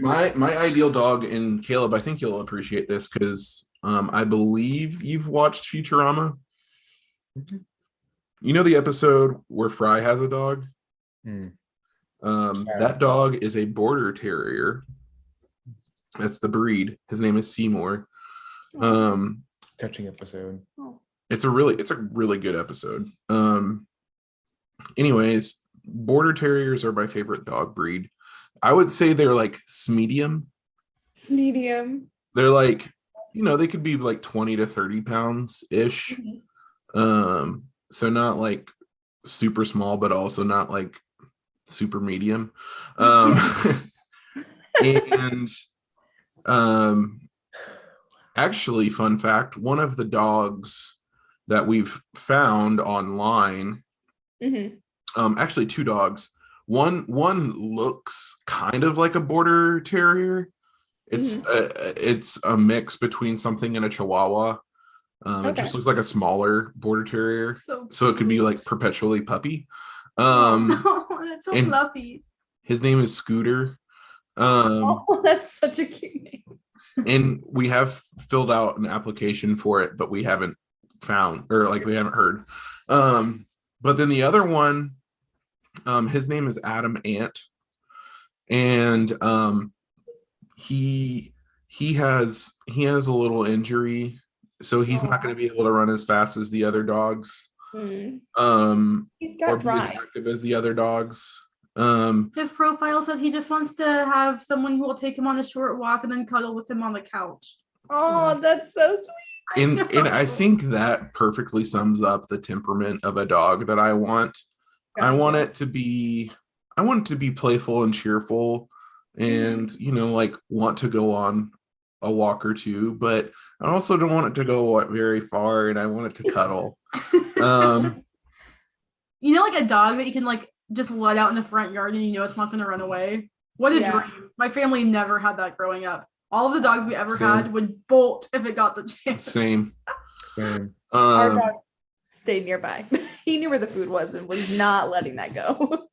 My ideal dog, and Caleb, I think you'll appreciate this because I believe you've watched Futurama. Mhm. You know the episode where Fry has a dog? Hmm. That dog is a border terrier. That's the breed. His name is Seymour. Touching episode. It's a really good episode. Anyways, border terriers are my favorite dog breed. I would say they're like medium. It's medium. They're like, they could be like 20 to 30 pounds ish. So not like super small, but also not like super medium. And actually, fun fact, one of the dogs that we've found online, actually two dogs. One looks kind of like a border terrier. It's a mix between something and a Chihuahua. It just looks like a smaller border terrier, so it could be like perpetually puppy. It's so and fluffy. His name is Scooter. Oh, that's such a cute name. And we have filled out an application for it, but we haven't found, or like we haven't heard. But then the other one, his name is Adam Ant, and he has a little injury, so he's not going to be able to run as fast as the other dogs. He's Or got be as drive. active as the other dogs. His profile said he just wants to have someone who will take him on a short walk and then cuddle with him on the couch. Oh, that's so sweet. And I think that perfectly sums up the temperament of a dog that I want. I want it to be playful and cheerful and like want to go on a walk or two, but I also don't want it to go very far and I want it to cuddle. Like a dog that you can like just let out in the front yard and it's not going to run away. What a dream. My family never had that growing up. All of the dogs we ever had would bolt if it got the chance. Same. Our dog stayed nearby. He knew where the food was and was not letting that go.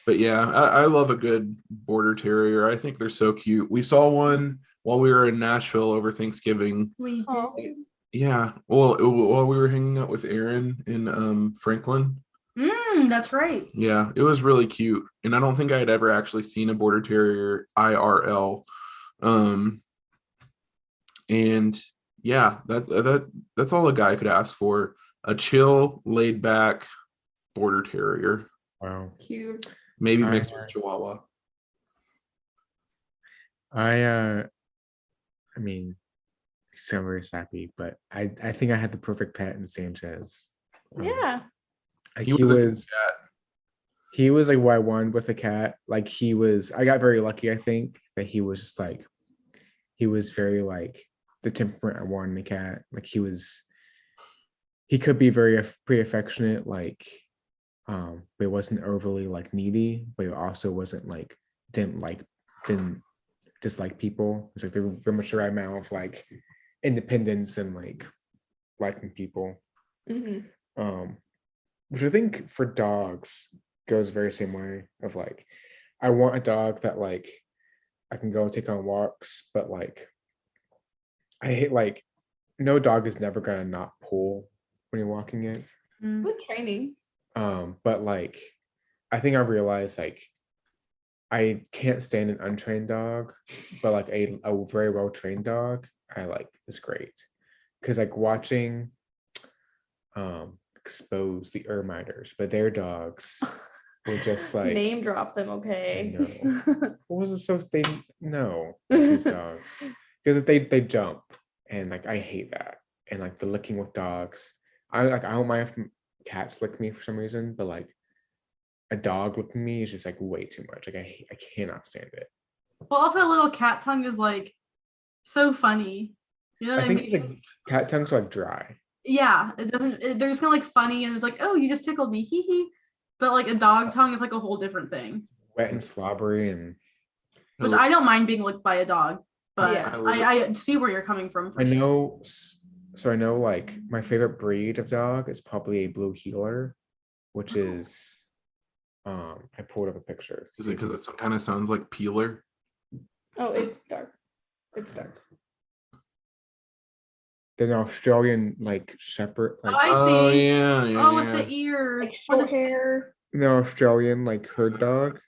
But yeah, I love a good border terrier. I think they're so cute. We saw one while we were in Nashville over Thanksgiving. We did. Yeah. Well, while we were hanging out with Aaron in Franklin. That's right. Yeah, it was really cute. And I don't think I had ever actually seen a border terrier IRL. And yeah, that's all a guy could ask for. A chill, laid back border terrier. Wow. Cute. Maybe mixed with Chihuahua. I mean, sound very sappy, but I think I had the perfect pet in Sanchez. Yeah. Like, He was a good cat. he was like where I wanted with the cat. Like I got very lucky, I think, that he was just like, he was very like the temperament I wanted in a cat. Like he could be pretty affectionate, like, but he wasn't overly like needy, but he also wasn't like, didn't dislike people. It's like they're very much the right amount of like independence and like liking people. Which I think for dogs goes very same way of like, I want a dog that like I can go take on walks, but like I hate like no dog is never gonna not pull when you're walking it. Good training. But like I think I realized like I can't stand an untrained dog, but like a very well trained dog, I like is great. Because like watching expose the Ermiters, but their dogs were just like Name drop them, okay? no. What was it so they no these dogs because they jump and like I hate that and like the licking with dogs. I don't mind if cats lick me for some reason, but like a dog licking me is just like way too much. Like I cannot stand it. Well, also a little cat tongue is like so funny. You know what I I think mean? it's like cat tongues are like dry. Yeah, it doesn't. They're just kind of like funny, and it's like, oh, you just tickled me, hee hee. But like a dog tongue is like a whole different thing. Wet and slobbery and Which I don't mind being licked by a dog, but Yeah. I see where you're coming from. For I sure. know so I know like my favorite breed of dog is probably a blue heeler, which is I pulled up a picture. Is it because it kind of sounds like peeler? Oh, it's dark. It's dark. There's an Australian like shepherd, like I Oh see. yeah, yeah, Oh, with yeah. the ears. Like What short is- hair. the Australian like herd dog.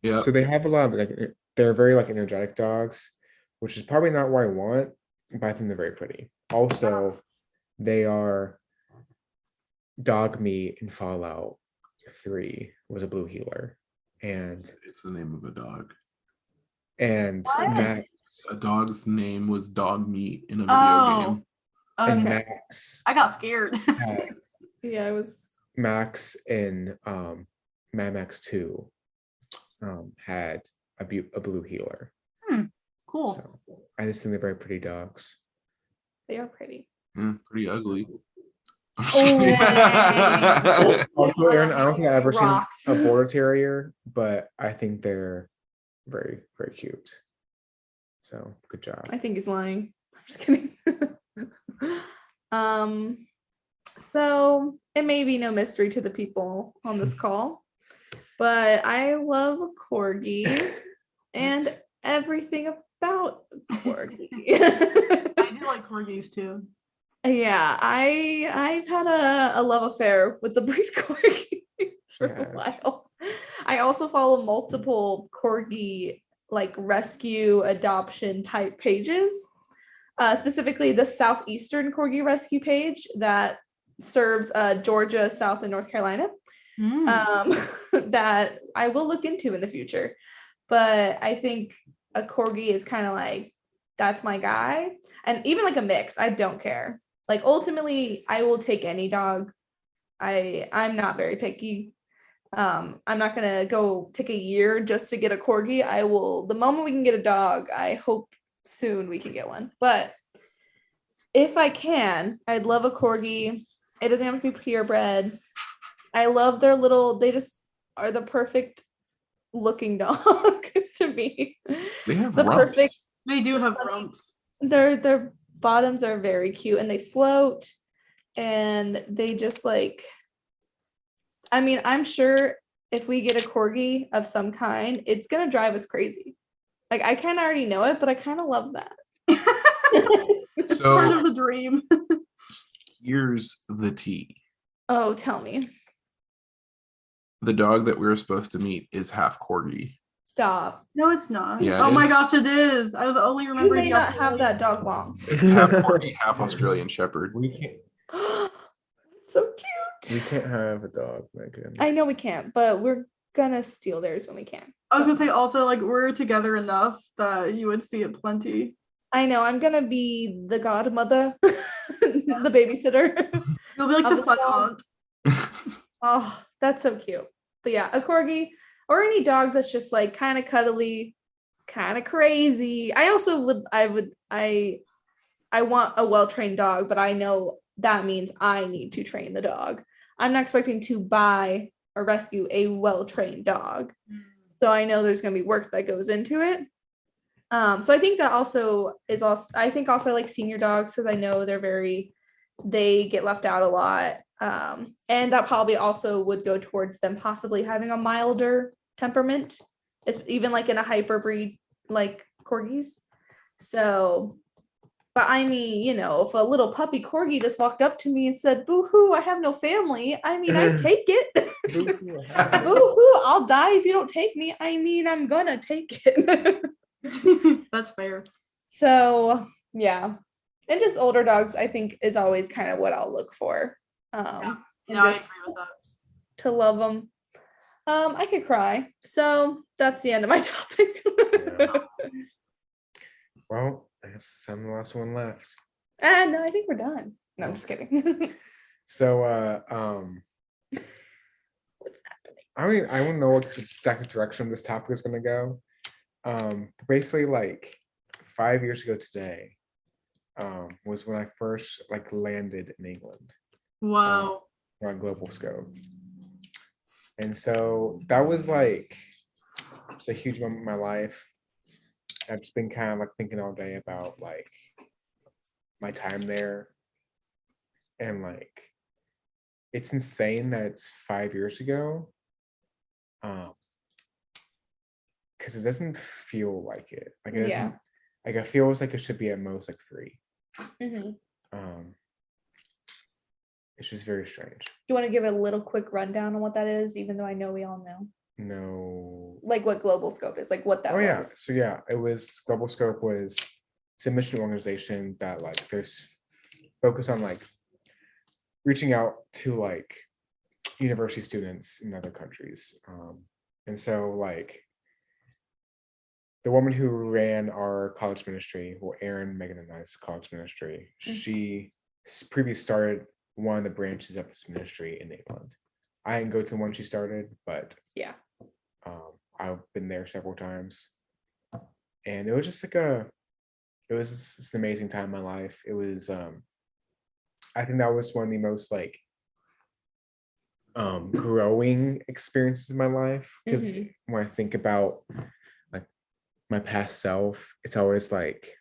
Yeah. So they have a lot of like they're very like energetic dogs, which is probably not what I want, but I think they're very pretty. Also, they are dog meat in Fallout 3 was a blue heeler. And It's the name of a dog. What? Max A dog's name was Dog Meat in a video Oh. game. and Okay. Max I got scared. had Yeah, I was. Max in Mad Max 2 had a blue heeler. Cool. So I just think they're very pretty dogs. They are pretty. Yeah, pretty ugly. Oh. Also, Aaron, I don't think I've ever Rocked. seen a border terrier, but I think they're very, very cute. So good job. I think he's lying. I'm just kidding. So it may be no mystery to the people on this call, but I love a corgi and everything about a corgi. I do like corgis too. Yeah, I've had a love affair with the breed corgi for a Yes. while. I also follow multiple corgi like rescue adoption type pages, specifically the Southeastern Corgi Rescue page that serves Georgia, South, and North Carolina. That I will look into in the future. But I think a corgi is kind of like, that's my guy. And even like a mix, I don't care. Like ultimately, I will take any dog. I'm not very picky. I'm not gonna go take a year just to get a corgi. I will, the moment we can get a dog, I hope soon we can get one. But if I can, I'd love a corgi. It doesn't have to be purebred. I love their little, they just are the perfect looking dog to me. They have The rumps. perfect, They do have rumps. their bottoms are very cute and they float and they just like, I mean, I'm sure if we get a corgi of some kind, it's gonna drive us crazy. Like I kind of already know it, but I kind of love that. It's So- part of the dream. Here's the tea. Oh, tell me. The dog that we were supposed to meet is half corgi. Stop. No, it's not. Yeah, it oh my is. gosh, it is. I was only You remembering may the not have Australian- that dog long. Half corgi, half Australian Shepherd. We can't. So cute. We can't have a dog, Megan. I know we can't, but we're gonna steal theirs when we can. I was So, gonna say also like we're together enough that you would see it plenty. I know I'm gonna be the godmother, the babysitter. You'll be like Of the the fun dog. aunt. Oh, that's so cute. But yeah, a corgi or any dog that's just like kind of cuddly, kind of crazy. I want a well-trained dog, but I know that means I need to train the dog. I'm not expecting to buy or rescue a well-trained dog. So I know there's going to be work that goes into it. So I think that also is also, I think also I like senior dogs because I know they get left out a lot. And that probably also would go towards them possibly having a milder temperament, even like in a hyper breed like corgis. So But I mean, you know, if a little puppy corgi just walked up to me and said, "Boo hoo, I have no family," I mean, I take it. Boo hoo, I'll die if you don't take me. I mean, I'm gonna take it. That's fair. So yeah, and just older dogs, I think, is always kind of what I'll look for. And No, I just agree with that. to love them. I could cry. So that's the end of my topic. Yeah. Well, I guess I'm the last one left. And no, I think we're done. No, I'm just kidding. So What's happening? I mean, I don't know what the exact direction this topic is gonna go. Basically like 5 years ago today, was when I first like landed in England Whoa. on Global Scope. And so that was like it's a huge moment in my life. I've just been kind of like thinking all day about like my time there. And like it's insane that it's 5 years ago. Because it doesn't feel like it. Like it doesn't like it feels like it should be at most like 3. Mhm. It's just very strange. Do you want to give a little quick rundown on what that is, even though I know we all know? No. Like what Global Scope is, like what that was. Yeah. So yeah, it was Global Scope was it's a mission organization that like there's focus on like reaching out to like university students in other countries. And so like the woman who ran our college ministry, well, Erin, Megan, and I's college ministry, she previously started one of the branches of this ministry in England. I didn't go to the one she started, but Yeah. I've been there several times, and it was just like it was just an amazing time in my life. It was, I think that was one of the most like growing experiences in my life, because when I think about like my past self, it's always like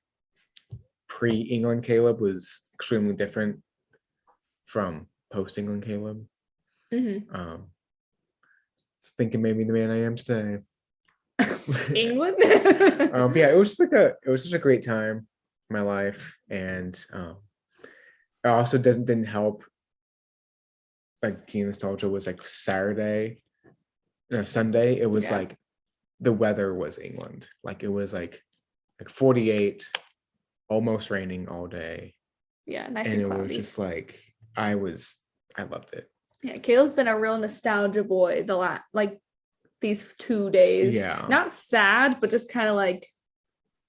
pre-England Caleb was extremely different from post-England Caleb. Just thinking maybe the man I am today. England. Yeah, it was just like it was such a great time in my life, and it also didn't help. Like Key Nostalgia was like Sunday. It was like the weather was England. Like it was like 48, almost raining all day. Yeah, nice and and it cloudy. was just like I loved it. Yeah, Caleb's been a real nostalgia boy like these 2 days. Yeah. Not sad, but just kind of like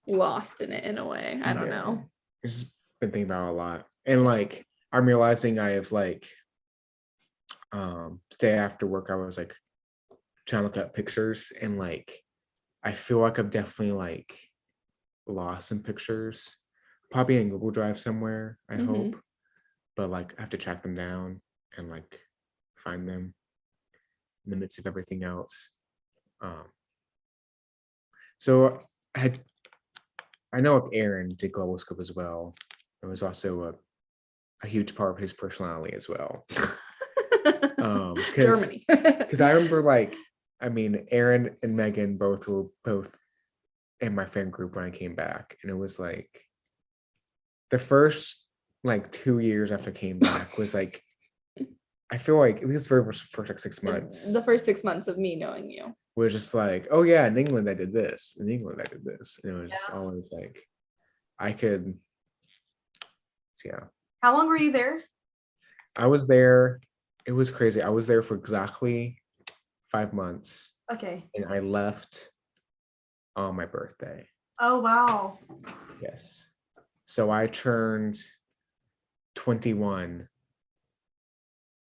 lost in it in a way. I don't know. I've just been thinking about it a lot. And like I'm realizing I have like today after work I was like trying to look at pictures, and like I feel like I've definitely like lost some pictures. Probably in Google Drive somewhere, I hope. But like I have to track them down and like find them in the midst of everything else. So I know like Aaron did Global Scope as well. It was also a huge part of his personality as well. Germany. Because I remember like, I mean, Aaron and Megan were both in my fan group when I came back, and it was like the first like 2 years after I came back was like I feel like at least for first like 6 months. The first 6 months of me knowing you was just like, oh yeah, in England I did this. In England I did this. And it was just always like I could. Yeah. How long were you there? I was there. It was crazy. I was there for exactly 5 months. Okay. And I left on my birthday. Oh wow. Yes. So I turned 21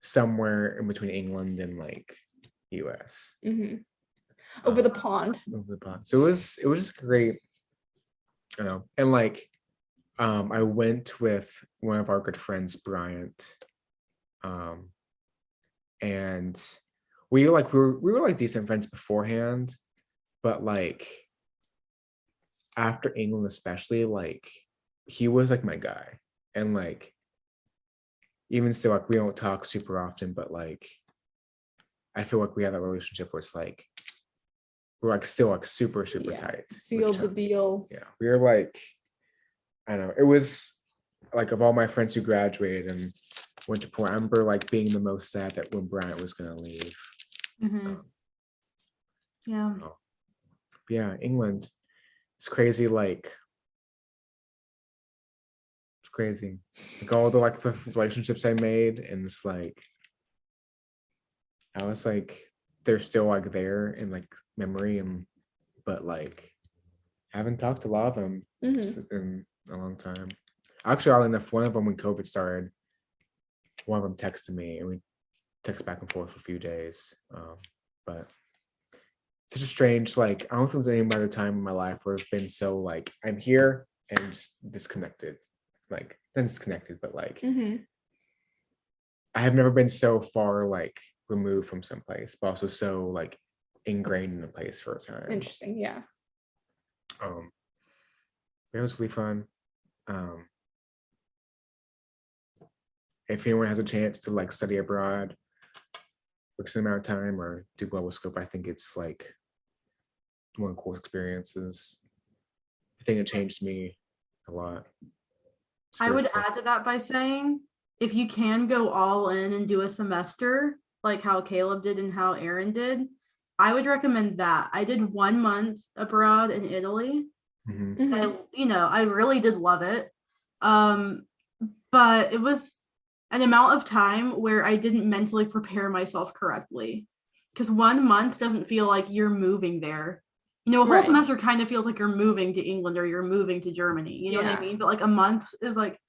somewhere in between England and like US. Over the pond. Over the pond. So it was just great. You know, and like I went with one of our good friends, Bryant. And we were like decent friends beforehand, but like after England especially, like he was like my guy. And like even still, like we don't talk super often, but like I feel like we have that relationship where it's like we're like still like super tight. Sealed the deal. Yeah, we were like I don't know. It was like of all my friends who graduated and went to Port, I remember like being the most sad that when Bryant was gonna leave. Mhm. Yeah. So, yeah, England. It's crazy, like it's crazy. Like all the like the relationships I made, and it's like I was like they're still like there in like memory and but like I haven't talked to a lot of them in a long time. Actually, oddly enough, one of them when COVID started, one of them texted me and we text back and forth for a few days. But such a strange, like, I don't think there's any other time in my life where it's been so like I'm here and just disconnected. Like, not disconnected, but like I have never been so far like removed from someplace, but also so like ingrained in a place for a time. Interesting. Yeah. It was really fun. If anyone has a chance to like study abroad for some amount of time or do global scope, I think it's like one of the cool experiences. I think it changed me a lot. I would add to that by saying if you can go all in and do a semester, like how Caleb did and how Aaron did, I would recommend that. I did 1 month abroad in Italy. I really did love it. But it was an amount of time where I didn't mentally prepare myself correctly. Because 1 month doesn't feel like you're moving there. A whole semester kind of feels like you're moving to England or you're moving to Germany. You know what I mean? But like a month is like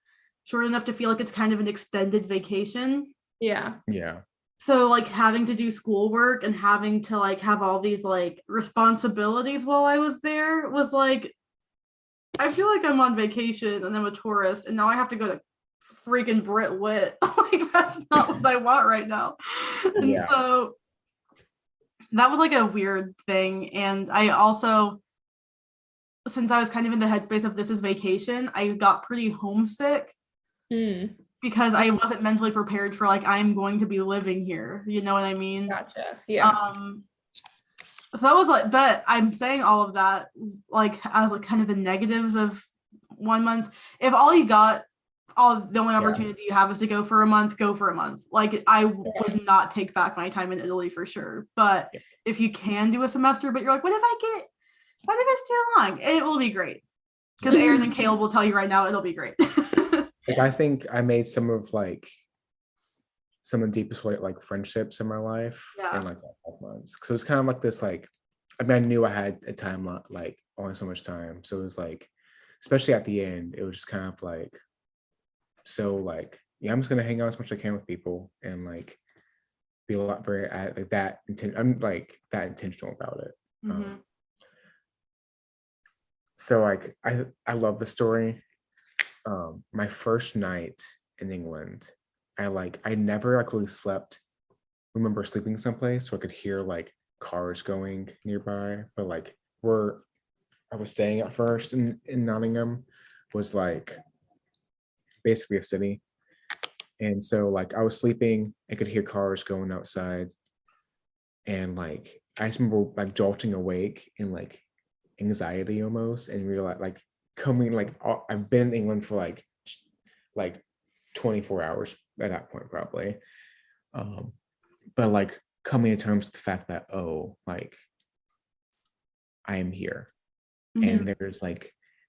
short enough to feel like it's kind of an extended vacation. Yeah. Yeah. So like having to do schoolwork and having to like have all these like responsibilities while I was there was like, I feel like I'm on vacation and I'm a tourist and now I have to go to freaking Brit Lit. Like that's not what I want right now. And so that was like a weird thing. And I also, since I was kind of in the headspace of this is vacation, I got pretty homesick because I wasn't mentally prepared for like I'm going to be living here. You know what I mean? Gotcha. Yeah. So that was like, but I'm saying all of that like as like kind of the negatives of 1 month. If all you got, the only opportunity you have is to go for a month, go for a month. Like I would not take back my time in Italy for sure. But if you can do a semester, but you're like, what if it's too long? It will be great. Because Aaron and Caleb will tell you right now, it'll be great. Like I think I made some of the deepest like friendships in my life in like 12 months. So it's kind of like this like, I mean, I knew I had a time like only so much time. So it was like, especially at the end, it was just kind of like, so like, yeah, I'm just gonna hang out as much as I can with people and like be a lot very like that. I'm like that intentional about it. So like, I love the story. My first night in England, I never like really remember sleeping someplace so I could hear like cars going nearby, but like where I was staying at first in Nottingham was like basically a city. And so like I was sleeping, I could hear cars going outside. And like I just remember like jolting awake in like anxiety almost and realize like coming like I've been in England for like 24 hours at that point probably. But like coming to terms with the fact that like I am here. And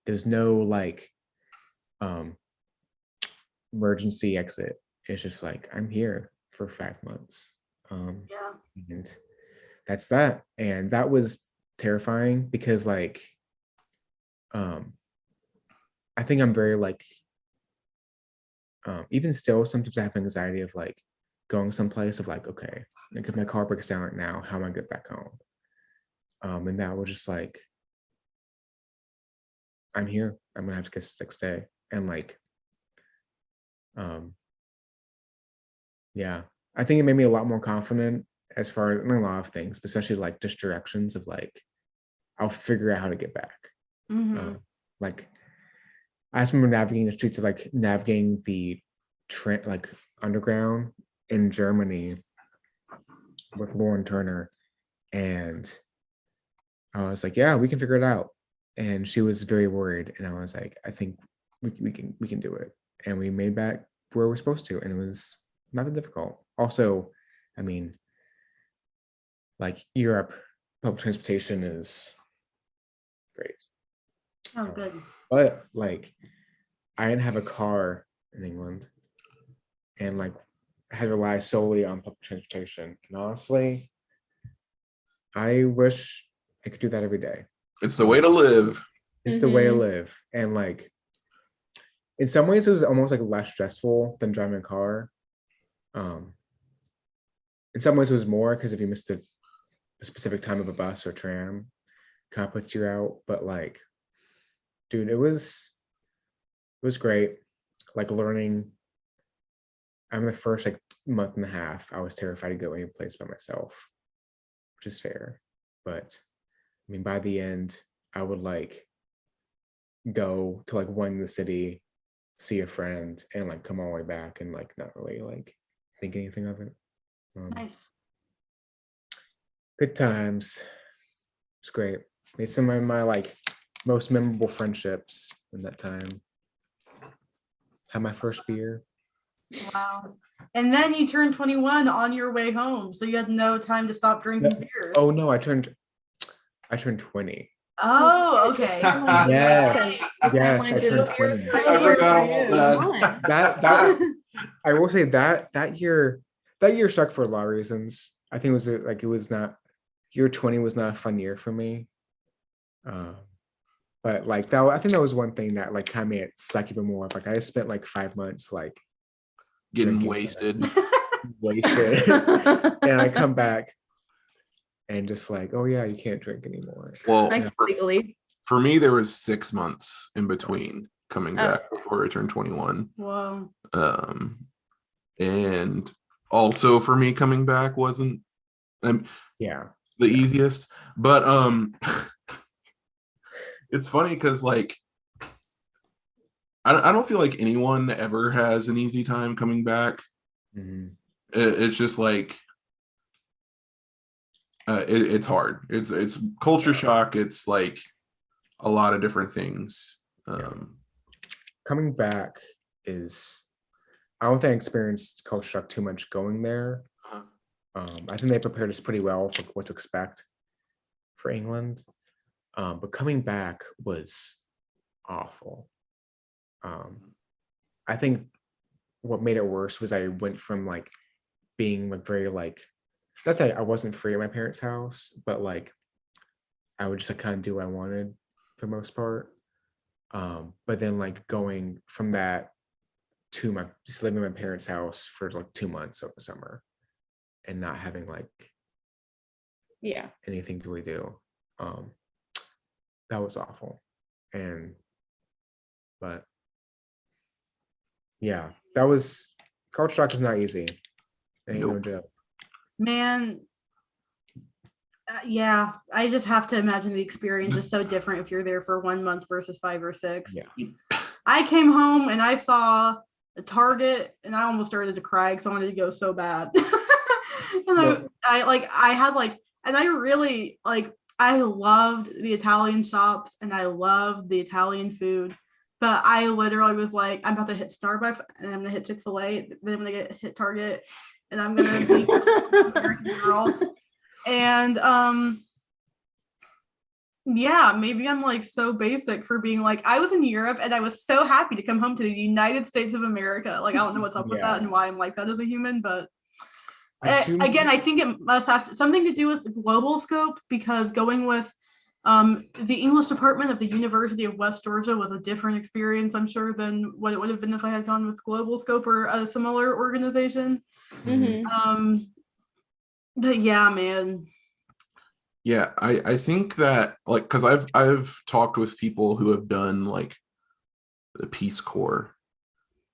there's no like emergency exit. It's just like I'm here for 5 months. And that's that. And that was terrifying because like I think I'm very like even still sometimes I have anxiety of like going someplace of like, okay, like if my car breaks down right now, how am I gonna get back home? And that was just like I'm here. I'm gonna have to get the next day. And like yeah, I think it made me a lot more confident as far as a lot of things, especially like just directions of like I'll figure out how to get back. Like I just remember navigating the streets of like navigating the train like underground in Germany with Lauren Turner, and I was like, yeah, we can figure it out. And she was very worried, and I was like, I think we can do it. And we made back where we're supposed to, and it was not that difficult. Also, I mean, like Europe, public transportation is great. Oh, good. But like, I didn't have a car in England, and like, I had to rely solely on public transportation. And honestly, I wish I could do that every day. It's the way to live. It's the way to live. And like, in some ways, it was almost like less stressful than driving a car. In some ways, it was more because if you missed the specific time of a bus or tram, kind of puts you out. But like, dude, it was great. Like learning. I'm the first like month and a half, I was terrified to go any place by myself, which is fair. But I mean, by the end, I would like go to like one in the city, see a friend, and like come all the way back and like not really like think anything of it. Nice. Good times. It's great. Made some of my like most memorable friendships in that time. Had my first beer. Wow. And then you turned 21 on your way home, so you had no time to stop drinking beers. Oh no, I turned 20. Oh, okay. Yes. Yes, I turned 20. I forgot all that. That I will say that year sucked for a lot of reasons. I think it was not year 20 was not a fun year for me. But like that, I think that was one thing that like kind of made it suck even more. Like I spent like 5 months like Getting drinking wasted. and I come back and just like, oh yeah, you can't drink anymore. Well, Like legally. for me, there was 6 months in between coming back before I turned 21. Whoa. And also for me coming back wasn't Yeah. the easiest, but it's funny because like I don't feel like anyone ever has an easy time coming back. Mhm. It's just like it's hard. It's culture shock. It's like a lot of different things. Coming back is, I don't think I experienced culture shock too much going there. I think they prepared us pretty well for what to expect for England. But coming back was awful. I think what made it worse was I went from like being like very like, not that I wasn't free at my parents' house, but like I would just like kind of do what I wanted for the most part. But then like going from that to just living in my parents' house for like 2 months over the summer and not having like anything to really do. That was awful. But yeah, that was, culture shock is not easy. Ain't no Nope. joke. Man, yeah, I just have to imagine the experience is so different if you're there for 1 month versus 5 or 6. Yeah. I came home and I saw a Target and I almost started to cry because I wanted to go so bad. And I loved the Italian shops and I loved the Italian food. But I literally was like, I'm about to hit Starbucks and I'm gonna hit Chick-fil-A, then I'm gonna hit Target, and I'm gonna be an American girl. And yeah, maybe I'm like so basic for being like, I was in Europe and I was so happy to come home to the United States of America. Like, I don't know what's up with that and why I'm like that as a human, but again, I think it must have something to do with the global scope, because going with the English department of the University of West Georgia was a different experience, I'm sure, than what it would have been if I had gone with global scope or a similar organization. But yeah, man. Yeah, I think that like, because I've talked with people who have done like the Peace Corps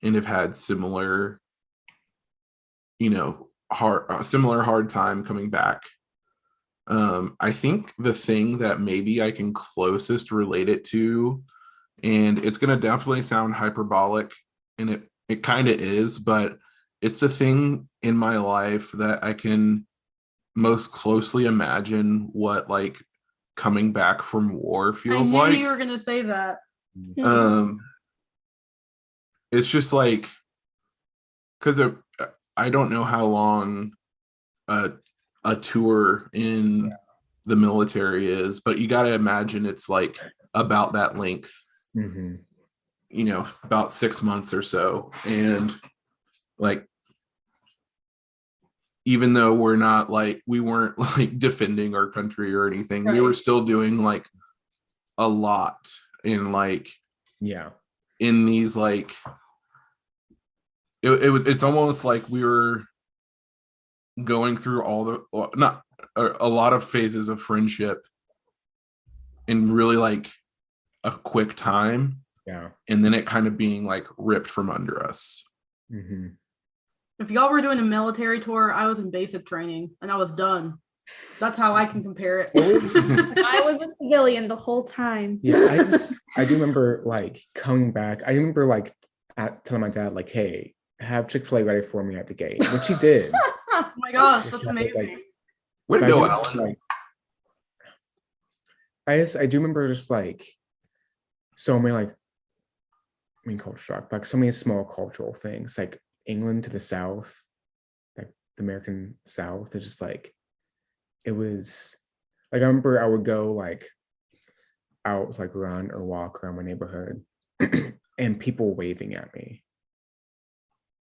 and have had similar, hard time coming back. I think the thing that maybe I can closest relate it to, and it's gonna definitely sound hyperbolic, and it kind of is, but it's the thing in my life that I can most closely imagine what like coming back from war feels I knew like. you were gonna say that. it's just like, because I don't know how long a tour in the military is, but you got to imagine it's like about that length, Mm-hmm. you know, about 6 months or so. And like, even though we weren't like defending our country or anything, we were Right. still doing like a lot in like, Yeah. in these like, it's almost like we were going through all the, not a lot of phases of friendship in really like a quick time, Yeah. and then it kind of being like ripped from under us. Mm-hmm. If y'all were doing a military tour, I was in basic training and I was done. That's how I can compare it. I was a civilian the whole time. Yeah, I do remember like coming back. I remember like telling my dad like, "Hey, have Chick-fil-A ready for me at the gate," which he did. Oh my gosh, that's Like, amazing. Way to I go, do, Alan. like, I do remember just like so many like, I mean, culture shock, like so many small cultural things, like England to the South, like the American South. It's just like, it was like, I remember I would go like out, like run or walk around my neighborhood and people waving at me,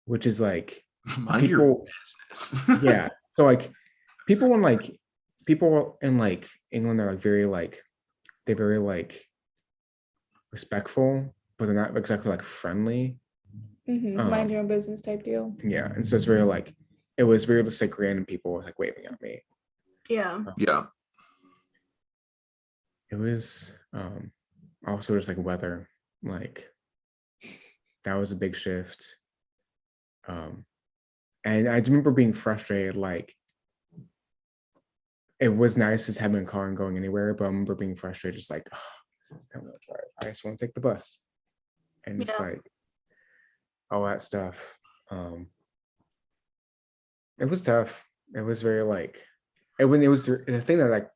which is like, Mind your people, business. yeah. So like people in like England are like they're very like respectful, but they're not exactly like friendly. Mind your own business type deal. Yeah, and so it's very like, it was very just like random people like waving at me. Yeah. Yeah. It was also just like weather, like that was a big shift. And I remember being frustrated, like it was nice just having a car and going anywhere, but I remember being frustrated, just like, oh, I don't want to drive. I just want to take the bus. And it's like all that stuff. It was tough. It was very like, it was the thing that like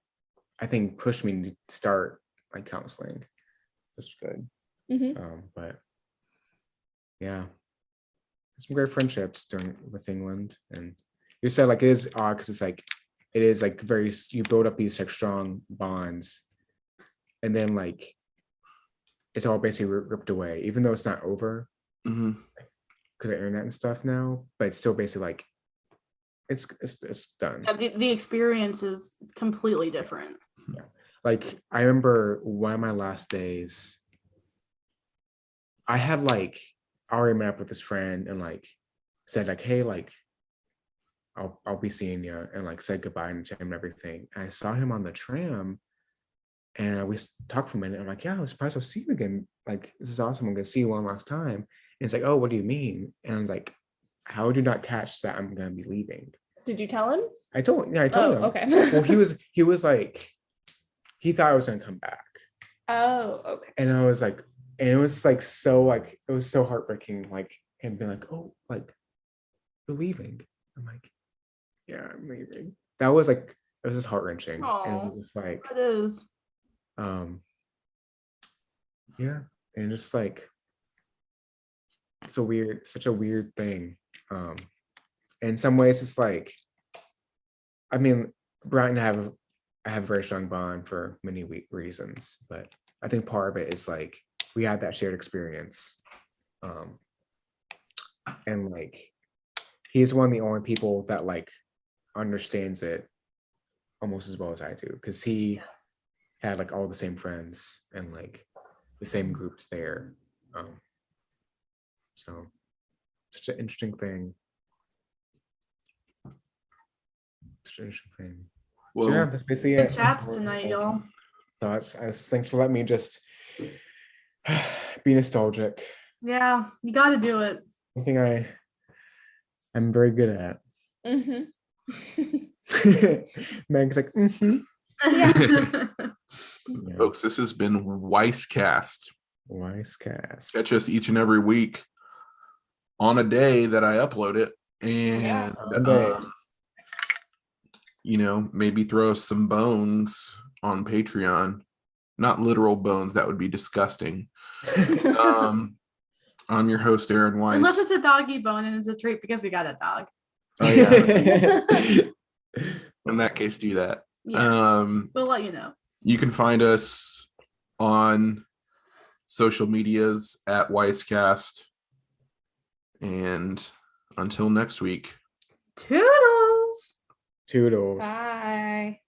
I think pushed me to start like counseling. It's good. But yeah, some great friendships with England. And you said like it is odd because it's like, it is like very, you build up these like strong bonds, and then like it's all basically ripped away, even though it's not over Mm-hmm. because of internet and stuff now, but it's still basically like it's done. Yeah, the experience is completely different. Yeah. Like I remember one of my last days, I had like already met up with this friend and like said like, hey, like I'll be seeing you, and like said goodbye and him and everything. And I saw him on the tram and we talked for a minute. I'm like, yeah, I was surprised I'll see you again. Like, this is awesome. I'm gonna see you one last time. And it's like, oh, what do you mean? And I'm like, how would you not catch that I'm gonna be leaving? Did you tell him? I told him. Okay. Well, he was like, he thought I was gonna come back. Oh, okay. And I was like, and it was like so like, it was so heartbreaking, like him being like, oh, like you're leaving. I'm like, yeah, I'm leaving. That was like, it was just heart-wrenching. And it was just like, It is. yeah, and just like such a weird thing. In some ways it's like, I mean, Brian and I have a very strong bond for many reasons, but I think part of it is like we had that shared experience. And like he's one of the only people that like understands it almost as well as I do, because he had like all the same friends and like the same groups there. So such an interesting thing. Such an interesting thing. Well, So yeah, that's basically Good it. chats tonight, y'all. Thoughts. Thanks for letting me just be nostalgic. Yeah, you got to do it. I think I'm very good at. Meg's like, Yeah. folks, this has been Weisscast. Weisscast. Catch us each and every week on a day that I upload it, and you know, maybe throw us some bones on Patreon. Not literal bones, that would be disgusting. I'm your host, Aaron Weiss. Unless it's a doggy bone and it's a treat because we got a dog. Oh, yeah. In that case, do that. Yeah. We'll let you know. You can find us on social medias at Weisscast. And until next week. Toodles. Toodles. Bye.